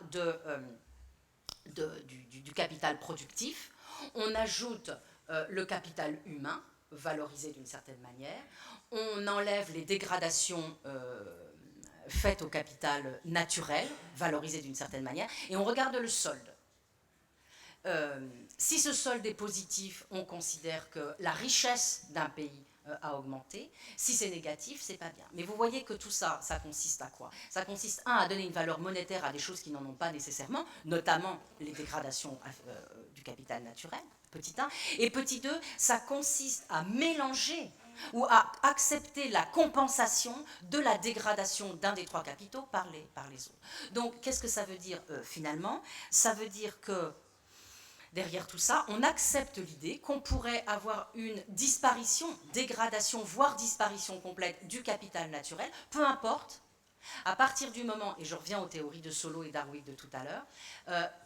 du capital productif, on ajoute le capital humain, valorisé d'une certaine manière, on enlève les dégradations faites au capital naturel, valorisé d'une certaine manière, et on regarde le solde. Si ce solde est positif, on considère que la richesse d'un pays a augmenté. Si c'est négatif, c'est pas bien. Mais vous voyez que tout ça, ça consiste à quoi? Ça consiste, à donner une valeur monétaire à des choses qui n'en ont pas nécessairement, notamment les dégradations du capital naturel, petit 1. Et petit 2, ça consiste à mélanger ou à accepter la compensation de la dégradation d'un des trois capitaux par les autres. Donc, qu'est-ce que ça veut dire finalement? Ça veut dire que derrière tout ça, on accepte l'idée qu'on pourrait avoir une disparition, dégradation, voire disparition complète du capital naturel, peu importe, à partir du moment, et je reviens aux théories de Solow et Darwin de tout à l'heure,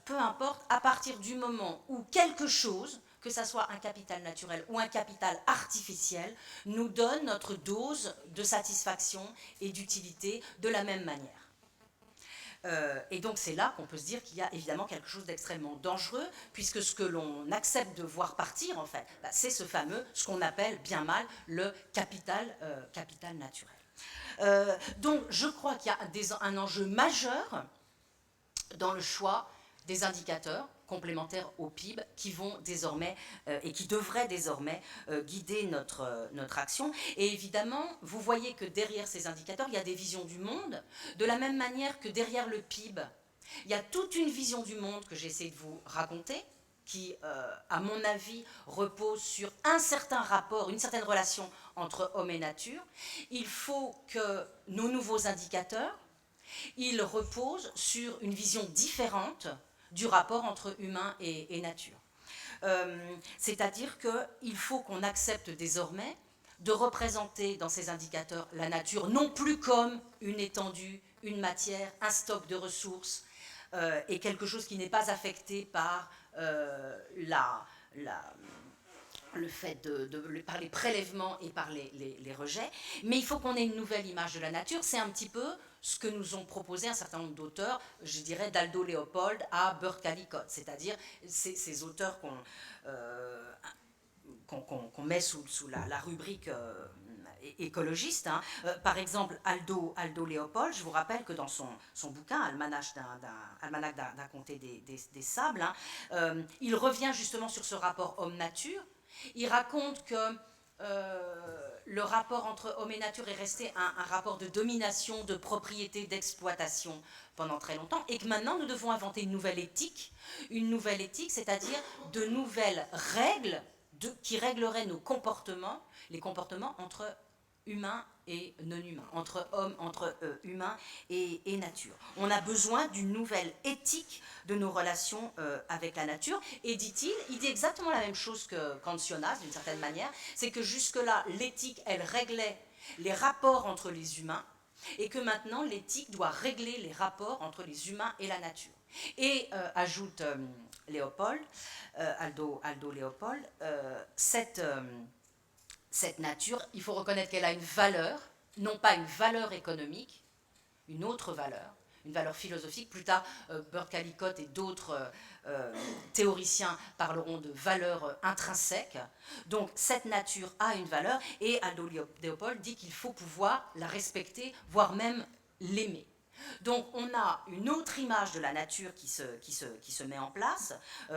peu importe, à partir du moment où quelque chose, que ce soit un capital naturel ou un capital artificiel, nous donne notre dose de satisfaction et d'utilité de la même manière. Et donc c'est là qu'on peut se dire qu'il y a évidemment quelque chose d'extrêmement dangereux, puisque ce que l'on accepte de voir partir, en fait, c'est ce fameux, ce qu'on appelle bien mal le capital naturel. Donc je crois qu'il y a un enjeu majeur dans le choix des indicateurs complémentaires au PIB qui vont désormais et qui devraient désormais guider notre action. Et évidemment, vous voyez que derrière ces indicateurs, il y a des visions du monde, de la même manière que derrière le PIB, il y a toute une vision du monde que j'essaie de vous raconter, qui, à mon avis, repose sur un certain rapport, une certaine relation entre homme et nature. Il faut que nos nouveaux indicateurs, ils reposent sur une vision différente du rapport entre humain et nature. C'est-à-dire qu'il faut qu'on accepte désormais de représenter dans ces indicateurs la nature non plus comme une étendue, une matière, un stock de ressources et quelque chose qui n'est pas affecté par le fait par les prélèvements et par les rejets, mais il faut qu'on ait une nouvelle image de la nature. C'est un petit peu ce que nous ont proposé un certain nombre d'auteurs, je dirais d'Aldo Leopold à Burt Callicott, c'est-à-dire ces auteurs qu'on met sous la rubrique écologiste. Hein. Par exemple, Aldo Leopold, je vous rappelle que dans son bouquin, Almanach d'un comté des sables, il revient justement sur ce rapport homme-nature. Il raconte que le rapport entre homme et nature est resté un rapport de domination, de propriété, d'exploitation pendant très longtemps, et que maintenant nous devons inventer une nouvelle éthique, c'est-à-dire de nouvelles règles qui régleraient nos comportements, les comportements entre humains et non humains, entre hommes, entre humains et nature. On a besoin d'une nouvelle éthique de nos relations avec la nature. Et dit-il, il dit exactement la même chose que Kantianas, d'une certaine manière, c'est que jusque-là, l'éthique, elle réglait les rapports entre les humains, et que maintenant, l'éthique doit régler les rapports entre les humains et la nature. Et ajoute Léopold, Aldo Léopold, cette nature, il faut reconnaître qu'elle a une valeur, non pas une valeur économique, une autre valeur, une valeur philosophique. Plus tard, Burt Callicott et d'autres théoriciens parleront de valeur intrinsèque. Donc cette nature a une valeur, et Aldo Léopold dit qu'il faut pouvoir la respecter, voire même l'aimer. Donc on a une autre image de la nature qui se met en place.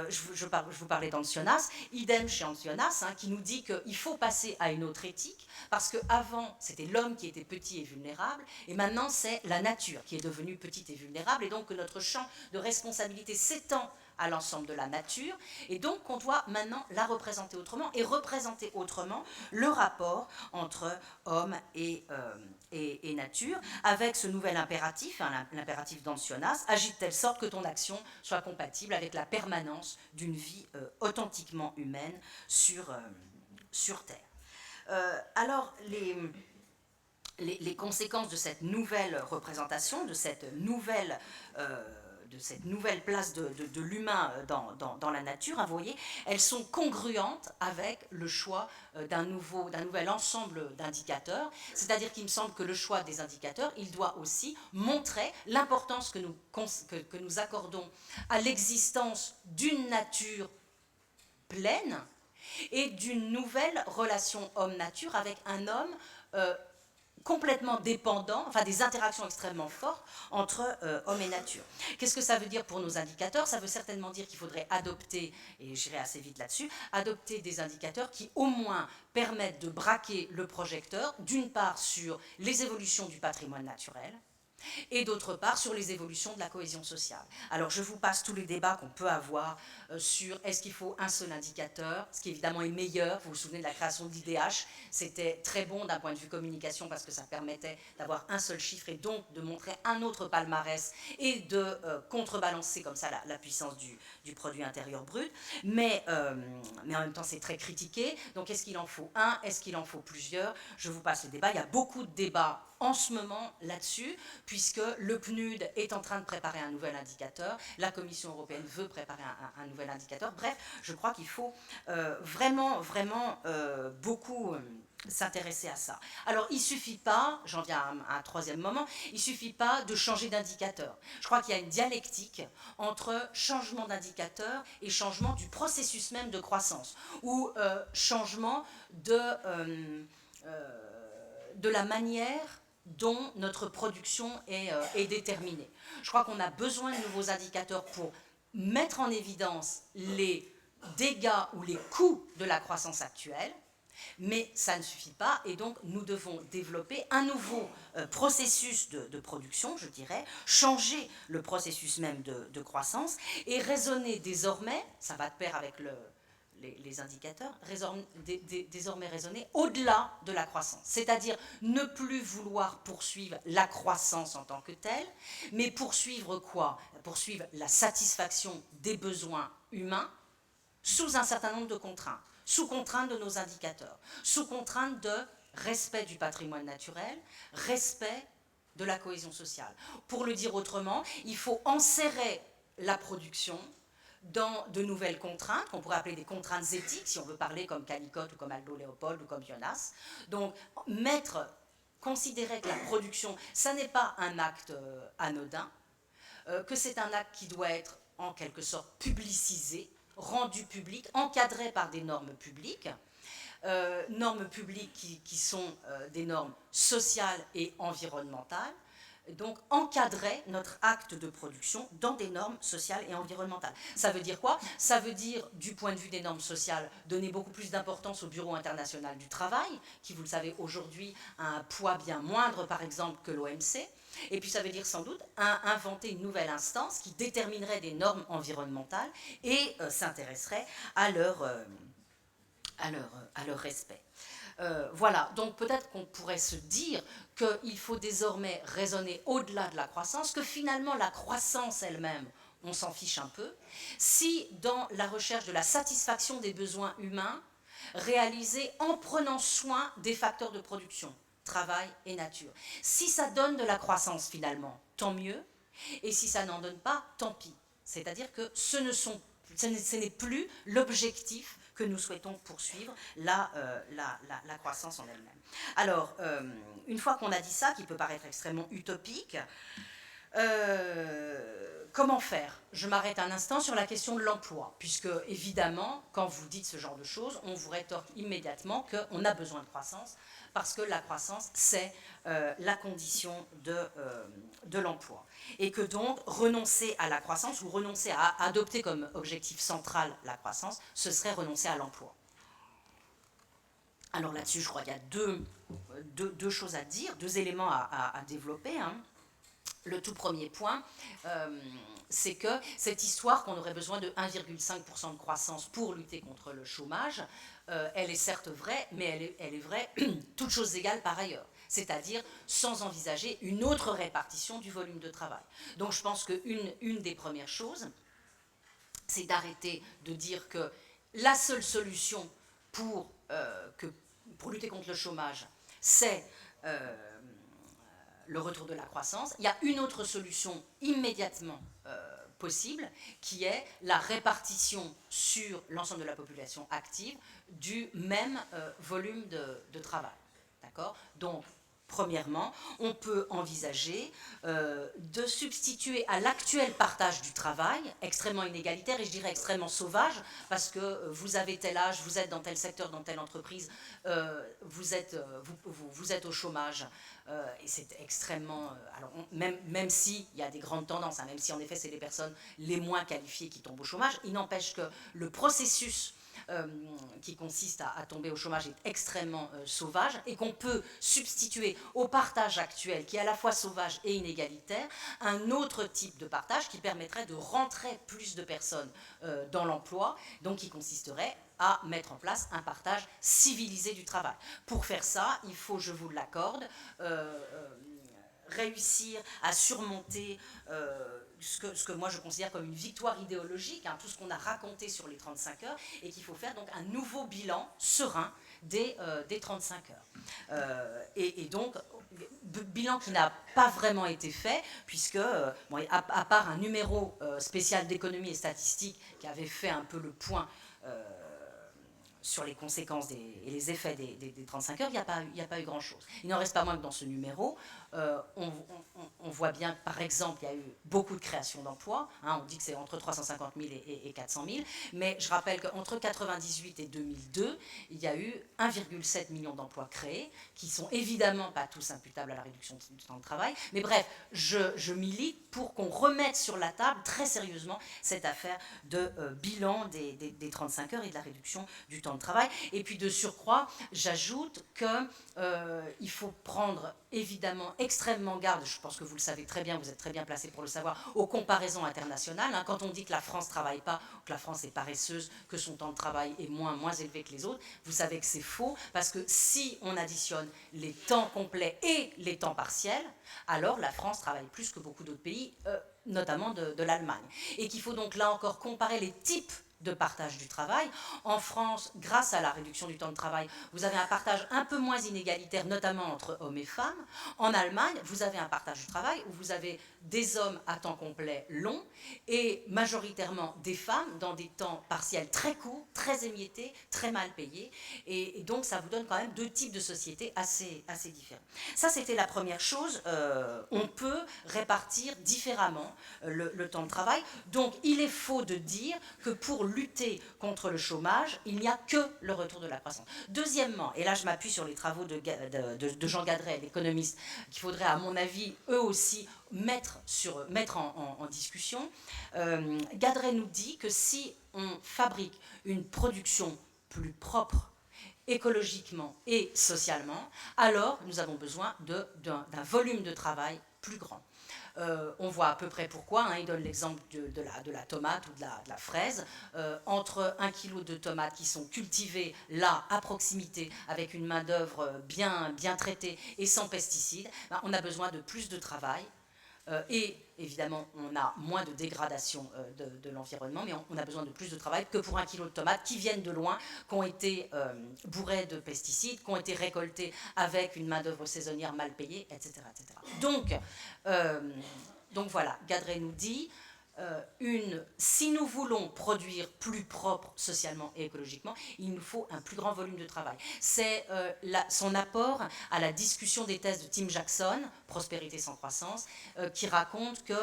Je vous parlais d'Ancionas, idem chez Ancionas, qui nous dit qu'il faut passer à une autre éthique, parce qu'avant c'était l'homme qui était petit et vulnérable, et maintenant c'est la nature qui est devenue petite et vulnérable, et donc que notre champ de responsabilité s'étend à l'ensemble de la nature, et donc on doit maintenant la représenter autrement, et représenter autrement le rapport entre homme et nature, avec ce nouvel impératif, l'impératif d'Ancionas, agis de telle sorte que ton action soit compatible avec la permanence d'une vie authentiquement humaine sur Terre. Alors, les conséquences de cette nouvelle représentation, de cette nouvelle place de l'humain dans la nature, vous voyez, elles sont congruentes avec le choix d'un nouvel ensemble d'indicateurs. C'est-à-dire qu'il me semble que le choix des indicateurs, il doit aussi montrer l'importance que nous accordons à l'existence d'une nature pleine et d'une nouvelle relation homme-nature avec un homme complètement dépendant, enfin des interactions extrêmement fortes entre homme et nature. Qu'est-ce que ça veut dire pour nos indicateurs? Ça veut certainement dire qu'il faudrait adopter, et j'irai assez vite là-dessus, adopter des indicateurs qui au moins permettent de braquer le projecteur, d'une part sur les évolutions du patrimoine naturel, et d'autre part sur les évolutions de la cohésion sociale. Alors je vous passe tous les débats qu'on peut avoir sur est-ce qu'il faut un seul indicateur, ce qui évidemment est meilleur. Vous vous souvenez de la création de l'IDH, c'était très bon d'un point de vue communication parce que ça permettait d'avoir un seul chiffre et donc de montrer un autre palmarès et de contrebalancer comme ça la puissance du produit intérieur brut, mais en même temps c'est très critiqué. Donc est-ce qu'il en faut un, est-ce qu'il en faut plusieurs? Je vous passe le débat, il y a beaucoup de débats en ce moment là-dessus, puisque le PNUD est en train de préparer un nouvel indicateur, la Commission européenne veut préparer un nouvel indicateur. Bref, je crois qu'il faut vraiment beaucoup s'intéresser à ça. Alors, il ne suffit pas, j'en viens à un troisième moment, il ne suffit pas de changer d'indicateur. Je crois qu'il y a une dialectique entre changement d'indicateur et changement du processus même de croissance, ou changement de la manière dont notre production est déterminée. Je crois qu'on a besoin de nouveaux indicateurs pour mettre en évidence les dégâts ou les coûts de la croissance actuelle, mais ça ne suffit pas, et donc nous devons développer un nouveau processus de production, je dirais, changer le processus même de croissance, et raisonner désormais, ça va de pair avec les indicateurs, désormais raisonner au-delà de la croissance. C'est-à-dire ne plus vouloir poursuivre la croissance en tant que telle, mais poursuivre quoi? Poursuivre la satisfaction des besoins humains sous un certain nombre de contraintes, sous contrainte de nos indicateurs, sous contrainte de respect du patrimoine naturel, respect de la cohésion sociale. Pour le dire autrement, il faut enserrer la production dans de nouvelles contraintes, qu'on pourrait appeler des contraintes éthiques, si on veut parler comme Callicott ou comme Aldo Léopold ou comme Jonas. Donc, considérer que la production, ça n'est pas un acte anodin, que c'est un acte qui doit être en quelque sorte publicisé, rendu public, encadré par des normes publiques, normes publiques qui sont des normes sociales et environnementales, donc encadrer notre acte de production dans des normes sociales et environnementales. Ça veut dire quoi? Ça veut dire, du point de vue des normes sociales, donner beaucoup plus d'importance au Bureau international du travail, qui, vous le savez, aujourd'hui a un poids bien moindre, par exemple, que l'OMC. Et puis ça veut dire sans doute inventer une nouvelle instance qui déterminerait des normes environnementales et s'intéresserait à leur respect. Voilà, donc peut-être qu'on pourrait se dire qu'il faut désormais raisonner au-delà de la croissance, que finalement la croissance elle-même, on s'en fiche un peu, si dans la recherche de la satisfaction des besoins humains, réalisée en prenant soin des facteurs de production, travail et nature. Si ça donne de la croissance finalement, tant mieux, et si ça n'en donne pas, tant pis. C'est-à-dire que ce n'est plus l'objectif que nous souhaitons poursuivre, la croissance en elle-même. Alors, une fois qu'on a dit ça, qui peut paraître extrêmement utopique, comment faire? Je m'arrête un instant sur la question de l'emploi, puisque évidemment, quand vous dites ce genre de choses, on vous rétorque immédiatement qu'on a besoin de croissance, parce que la croissance, c'est la condition de l'emploi. Et que donc, renoncer à la croissance, ou renoncer à adopter comme objectif central la croissance, ce serait renoncer à l'emploi. Alors là-dessus, je crois qu'il y a deux choses à dire, deux éléments à développer. Le tout premier point, c'est que cette histoire qu'on aurait besoin de 1,5% de croissance pour lutter contre le chômage, elle est certes vraie, mais elle est vraie toutes choses égales par ailleurs, c'est-à-dire sans envisager une autre répartition du volume de travail. Donc je pense qu'une des premières choses, c'est d'arrêter de dire que la seule solution pour lutter contre le chômage, c'est le retour de la croissance. Il y a une autre solution immédiatement possible, qui est la répartition sur l'ensemble de la population active du même volume de travail. D'accord? Donc, premièrement, on peut envisager de substituer à l'actuel partage du travail, extrêmement inégalitaire et je dirais extrêmement sauvage, parce que vous avez tel âge, vous êtes dans tel secteur, dans telle entreprise, vous êtes au chômage, et c'est extrêmement... alors même s'il y a des grandes tendances, même si en effet c'est les personnes les moins qualifiées qui tombent au chômage, il n'empêche que le processus qui consiste à tomber au chômage est extrêmement sauvage et qu'on peut substituer au partage actuel, qui est à la fois sauvage et inégalitaire, un autre type de partage qui permettrait de rentrer plus de personnes dans l'emploi, donc qui consisterait à mettre en place un partage civilisé du travail. Pour faire ça, il faut, je vous l'accorde, réussir à surmonter ce que moi je considère comme une victoire idéologique, tout ce qu'on a raconté sur les 35 heures, et qu'il faut faire donc un nouveau bilan serein des 35 heures. Et donc, bilan qui n'a pas vraiment été fait, puisque, à part un numéro spécial d'économie et statistique qui avait fait un peu le point sur les conséquences et les effets des 35 heures, il n'y a pas eu grand-chose. Il n'en reste pas moins que dans ce numéro, on voit bien que, par exemple, il y a eu beaucoup de créations d'emplois. On dit que c'est entre 350 000 et 400 000. Mais je rappelle qu'entre 1998 et 2002, il y a eu 1,7 million d'emplois créés, qui sont évidemment pas tous imputables à la réduction du temps de travail. Mais bref, je milite pour qu'on remette sur la table très sérieusement cette affaire de bilan des 35 heures et de la réduction du temps de travail. Et puis de surcroît, j'ajoute qu'il faut prendre évidemment extrêmement garde, je pense que vous le savez très bien, vous êtes très bien placé pour le savoir, aux comparaisons internationales. Quand on dit que la France ne travaille pas, que la France est paresseuse, que son temps de travail est moins élevé que les autres, vous savez que c'est faux, parce que si on additionne les temps complets et les temps partiels, alors la France travaille plus que beaucoup d'autres pays, notamment de l'Allemagne. Et qu'il faut donc là encore comparer les types de partage du travail. En France, grâce à la réduction du temps de travail, vous avez un partage un peu moins inégalitaire, notamment entre hommes et femmes. En Allemagne, vous avez un partage du travail où vous avez des hommes à temps complet long et majoritairement des femmes dans des temps partiels très courts, très émiettés, très mal payés. Et donc, ça vous donne quand même deux types de sociétés assez différents. Ça, c'était la première chose. On peut répartir différemment le temps de travail. Donc, il est faux de dire que pour lutter contre le chômage, il n'y a que le retour de la croissance. Deuxièmement, et là je m'appuie sur les travaux de Jean Gadret, l'économiste, qu'il faudrait à mon avis eux aussi mettre en discussion, Gadret nous dit que si on fabrique une production plus propre écologiquement et socialement, alors nous avons besoin d'un volume de travail plus grand. On voit à peu près pourquoi, hein, il donne l'exemple de la tomate ou de la fraise. Entre 1 kilo de tomates qui sont cultivées là, à proximité, avec une main-d'œuvre bien traitée et sans pesticides, ben, on a besoin de plus de travail. Et évidemment, on a moins de dégradation de l'environnement, mais on a besoin de plus de travail que pour 1 kilo de tomates qui viennent de loin, qui ont été bourrées de pesticides, qui ont été récoltées avec une main-d'œuvre saisonnière mal payée, etc. etc. Donc voilà, Gadret nous dit, si nous voulons produire plus propre socialement et écologiquement, il nous faut un plus grand volume de travail. C'est son apport à la discussion des thèses de Tim Jackson, Prospérité sans croissance, qui raconte que,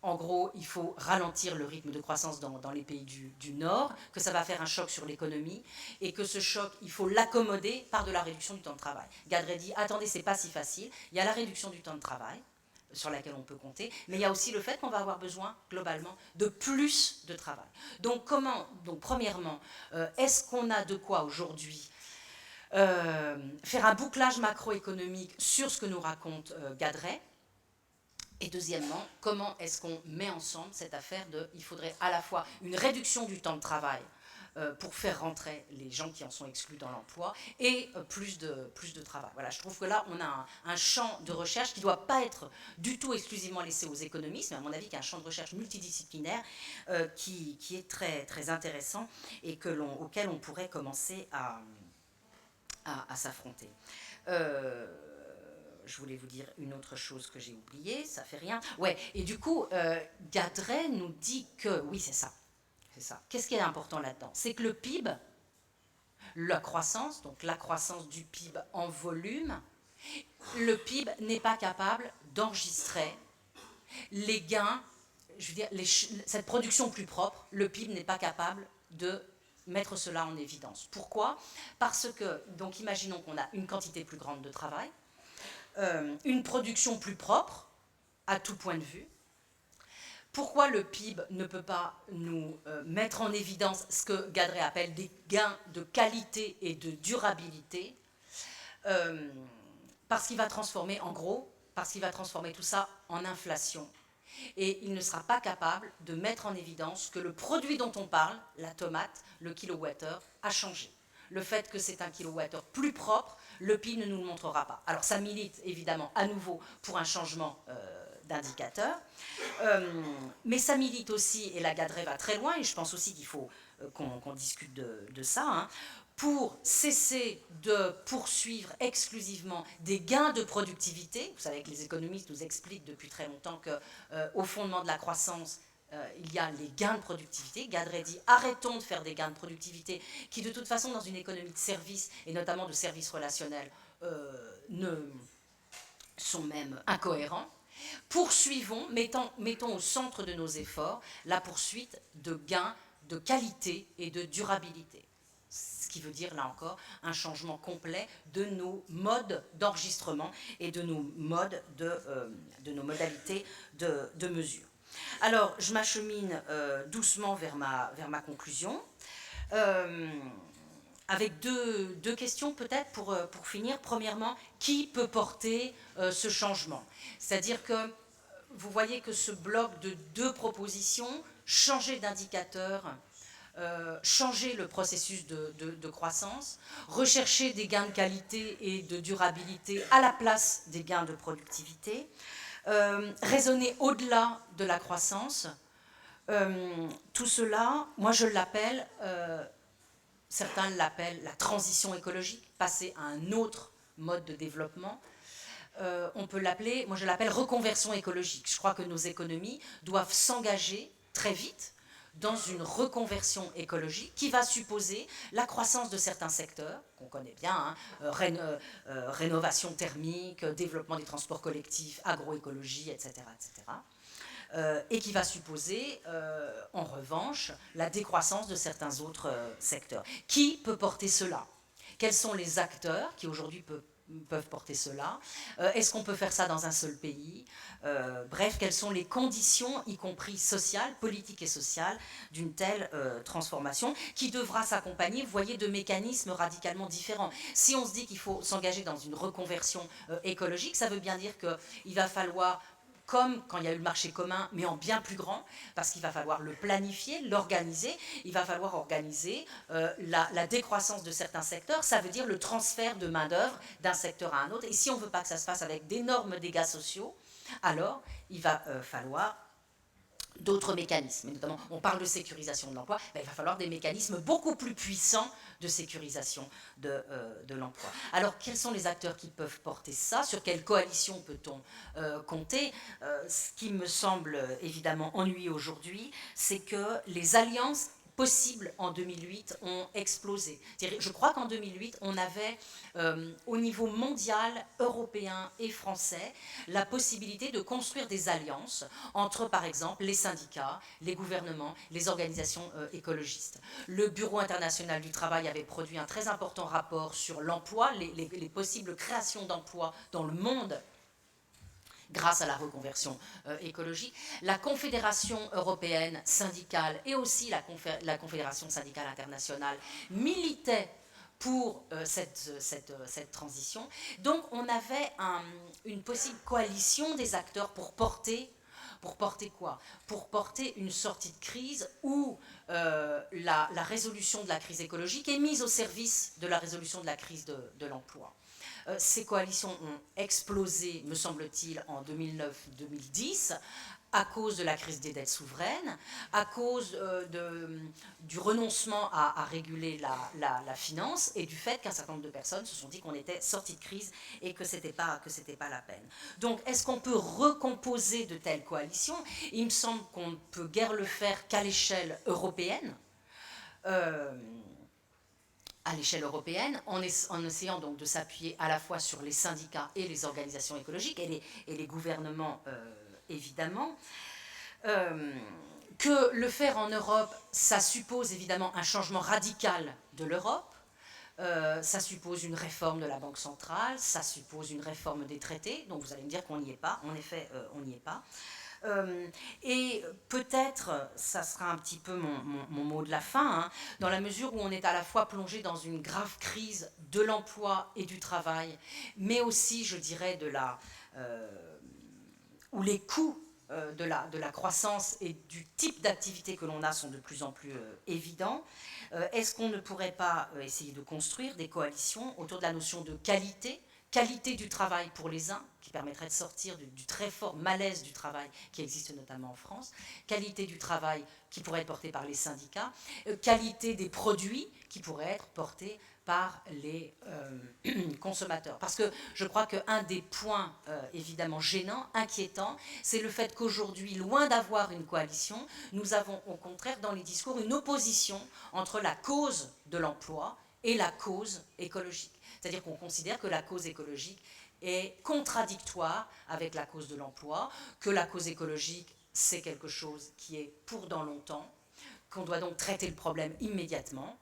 en gros, il faut ralentir le rythme de croissance dans les pays du Nord, que ça va faire un choc sur l'économie, et que ce choc, il faut l'accommoder par de la réduction du temps de travail. Gadret dit, attendez, c'est pas si facile, il y a la réduction du temps de travail, sur laquelle on peut compter, mais il y a aussi le fait qu'on va avoir besoin, globalement, de plus de travail. Donc, premièrement, est-ce qu'on a de quoi aujourd'hui faire un bouclage macroéconomique sur ce que nous raconte Gadret? Et deuxièmement, comment est-ce qu'on met ensemble cette affaire il faudrait à la fois une réduction du temps de travail pour faire rentrer les gens qui en sont exclus dans l'emploi et plus de travail. Voilà, je trouve que là, on a un champ de recherche qui ne doit pas être du tout exclusivement laissé aux économistes, mais à mon avis, qui est un champ de recherche multidisciplinaire qui est très, très intéressant et auquel on pourrait commencer à s'affronter. Je voulais vous dire une autre chose que j'ai oubliée, ça fait rien. Ouais, et du coup, Gadret nous dit que, oui, c'est ça. Qu'est-ce qui est important là-dedans? C'est que le PIB, la croissance, donc la croissance du PIB en volume, le PIB n'est pas capable d'enregistrer les gains, je veux dire, cette production plus propre, le PIB n'est pas capable de mettre cela en évidence. Pourquoi? Parce que, donc imaginons qu'on a une quantité plus grande de travail, une production plus propre, à tout point de vue. Pourquoi le PIB ne peut pas nous mettre en évidence ce que Gadret appelle des gains de qualité et de durabilité? Parce qu'il va transformer, en gros, tout ça en inflation. Et il ne sera pas capable de mettre en évidence que le produit dont on parle, la tomate, le kilowattheure, a changé. Le fait que c'est un kilowattheure plus propre, le PIB ne nous le montrera pas. Alors ça milite évidemment à nouveau pour un changement d'indicateur, mais ça milite aussi, et la Gadret va très loin, et je pense aussi qu'il faut qu'on discute de ça, hein, pour cesser de poursuivre exclusivement des gains de productivité. Vous savez que les économistes nous expliquent depuis très longtemps qu'au fondement de la croissance, il y a les gains de productivité. Gadret dit arrêtons de faire des gains de productivité qui de toute façon dans une économie de services et notamment de services relationnels sont même incohérents. Poursuivons, mettons au centre de nos efforts la poursuite de gains de qualité et de durabilité. Ce qui veut dire, là encore, un changement complet de nos modes d'enregistrement et de nos modalités de mesure. Alors, je m'achemine doucement vers ma conclusion, avec deux questions peut-être pour finir. Premièrement, qui peut porter ce changement? C'est-à-dire que vous voyez que ce bloc de deux propositions, changer d'indicateur, changer le processus de croissance, rechercher des gains de qualité et de durabilité à la place des gains de productivité, raisonner au-delà de la croissance, tout cela, moi je l'appelle, certains l'appellent la transition écologique, passer à un autre mode de développement. on peut l'appeler, moi je l'appelle reconversion écologique. Je crois que nos économies doivent s'engager très vite dans une reconversion écologique qui va supposer la croissance de certains secteurs, qu'on connaît bien, hein, rénovation thermique, développement des transports collectifs, agroécologie, etc. etc. Et qui va supposer, en revanche, la décroissance de certains autres secteurs. Qui peut porter cela? Quels sont les acteurs qui aujourd'hui peuvent porter cela? Est-ce qu'on peut faire ça dans un seul pays? Bref, quelles sont les conditions, y compris sociales, politiques et sociales, d'une telle transformation qui devra s'accompagner, vous voyez, de mécanismes radicalement différents. Si on se dit qu'il faut s'engager dans une reconversion écologique, ça veut bien dire qu'il va falloir, comme quand il y a eu le marché commun, mais en bien plus grand, parce qu'il va falloir le planifier, l'organiser, il va falloir organiser la décroissance de certains secteurs, ça veut dire le transfert de main-d'œuvre d'un secteur à un autre, et si on ne veut pas que ça se fasse avec d'énormes dégâts sociaux, alors il va falloir d'autres mécanismes, et notamment on parle de sécurisation de l'emploi, il va falloir des mécanismes beaucoup plus puissants de sécurisation de l'emploi. Alors quels sont les acteurs qui peuvent porter ça? Sur quelle coalition peut-on compter? Ce qui me semble évidemment ennuyeux aujourd'hui, c'est que les alliances possibles en 2008 ont explosé. Je crois qu'en 2008, on avait au niveau mondial, européen et français, la possibilité de construire des alliances entre, par exemple, les syndicats, les gouvernements, les organisations écologistes. Le Bureau international du travail avait produit un très important rapport sur l'emploi, les possibles créations d'emplois dans le monde grâce à la reconversion écologique. La Confédération européenne syndicale et aussi la Confédération syndicale internationale militaient pour cette transition. Donc on avait une possible coalition des acteurs pour porter quoi? Pour porter une sortie de crise où la résolution de la crise écologique est mise au service de la résolution de la crise de l'emploi. Ces coalitions ont explosé, me semble-t-il, en 2009-2010, à cause de la crise des dettes souveraines, à cause du renoncement à réguler la finance et du fait qu'un certain nombre de personnes se sont dit qu'on était sorti de crise et que ce n'était pas la peine. Donc, est-ce qu'on peut recomposer de telles coalitions? Il me semble qu'on ne peut guère le faire qu'à l'échelle européenne. À l'échelle européenne, en essayant donc de s'appuyer à la fois sur les syndicats et les organisations écologiques et les gouvernements, évidemment. Que le faire en Europe, ça suppose évidemment un changement radical de l'Europe, ça suppose une réforme de la Banque centrale, ça suppose une réforme des traités, donc vous allez me dire qu'on n'y est pas, en effet, on n'y est pas. Et peut-être, ça sera un petit peu mon mot de la fin, hein, dans la mesure où on est à la fois plongé dans une grave crise de l'emploi et du travail, mais aussi, je dirais, où les coûts de la croissance et du type d'activité que l'on a sont de plus en plus évidents. Est-ce qu'on ne pourrait pas essayer de construire des coalitions autour de la notion de qualité du travail pour les uns, qui permettrait de sortir du très fort malaise du travail qui existe notamment en France, qualité du travail qui pourrait être portée par les syndicats, qualité des produits qui pourraient être portés par les consommateurs. Parce que je crois qu'un des points évidemment gênants, inquiétants, c'est le fait qu'aujourd'hui, loin d'avoir une coalition, nous avons au contraire dans les discours une opposition entre la cause de l'emploi et la cause écologique. C'est-à-dire qu'on considère que la cause écologique est contradictoire avec la cause de l'emploi, que la cause écologique, c'est quelque chose qui est pour dans longtemps, qu'on doit donc traiter le problème immédiatement,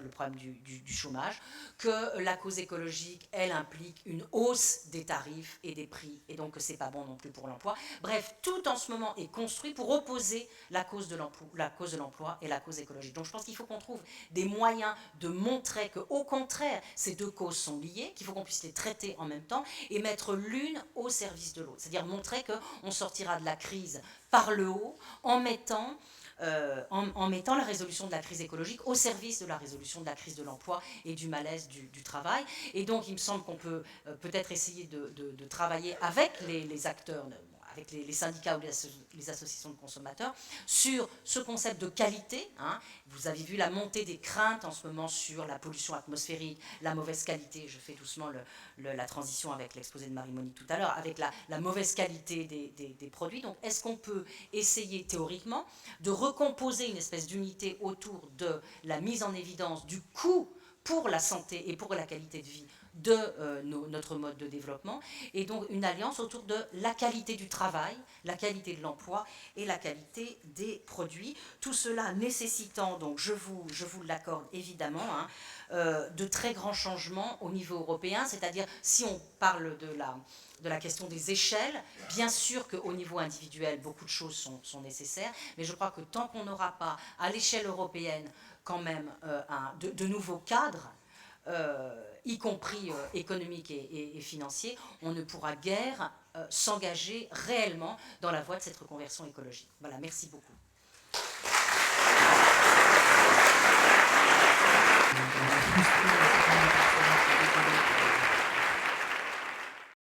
le problème du chômage, que la cause écologique, elle implique une hausse des tarifs et des prix, et donc que ce n'est pas bon non plus pour l'emploi. Bref, tout en ce moment est construit pour opposer la cause de l'emploi et la cause écologique. Donc je pense qu'il faut qu'on trouve des moyens de montrer qu'au contraire, ces deux causes sont liées, qu'il faut qu'on puisse les traiter en même temps et mettre l'une au service de l'autre. C'est-à-dire montrer qu'on sortira de la crise par le haut en mettant la résolution de la crise écologique au service de la résolution de la crise de l'emploi et du malaise du travail. Et donc, il me semble qu'on peut peut-être essayer de travailler avec les acteurs, avec les syndicats ou les associations de consommateurs, sur ce concept de qualité. Hein. Vous avez vu la montée des craintes en ce moment sur la pollution atmosphérique, la mauvaise qualité. Je fais doucement la transition avec l'exposé de Marie-Monique tout à l'heure, avec la mauvaise qualité des produits. Donc, est-ce qu'on peut essayer théoriquement de recomposer une espèce d'unité autour de la mise en évidence du coût pour la santé et pour la qualité de vie de notre mode de développement, et donc une alliance autour de la qualité du travail, la qualité de l'emploi et la qualité des produits. Tout cela nécessitant, donc je vous l'accorde évidemment, hein, de très grands changements au niveau européen, c'est-à-dire si on parle de la question des échelles, bien sûr qu'au niveau individuel, beaucoup de choses sont nécessaires, mais je crois que tant qu'on n'aura pas à l'échelle européenne quand même de nouveaux cadres, y compris économiques et financiers, on ne pourra guère s'engager réellement dans la voie de cette reconversion écologique. Voilà, merci beaucoup.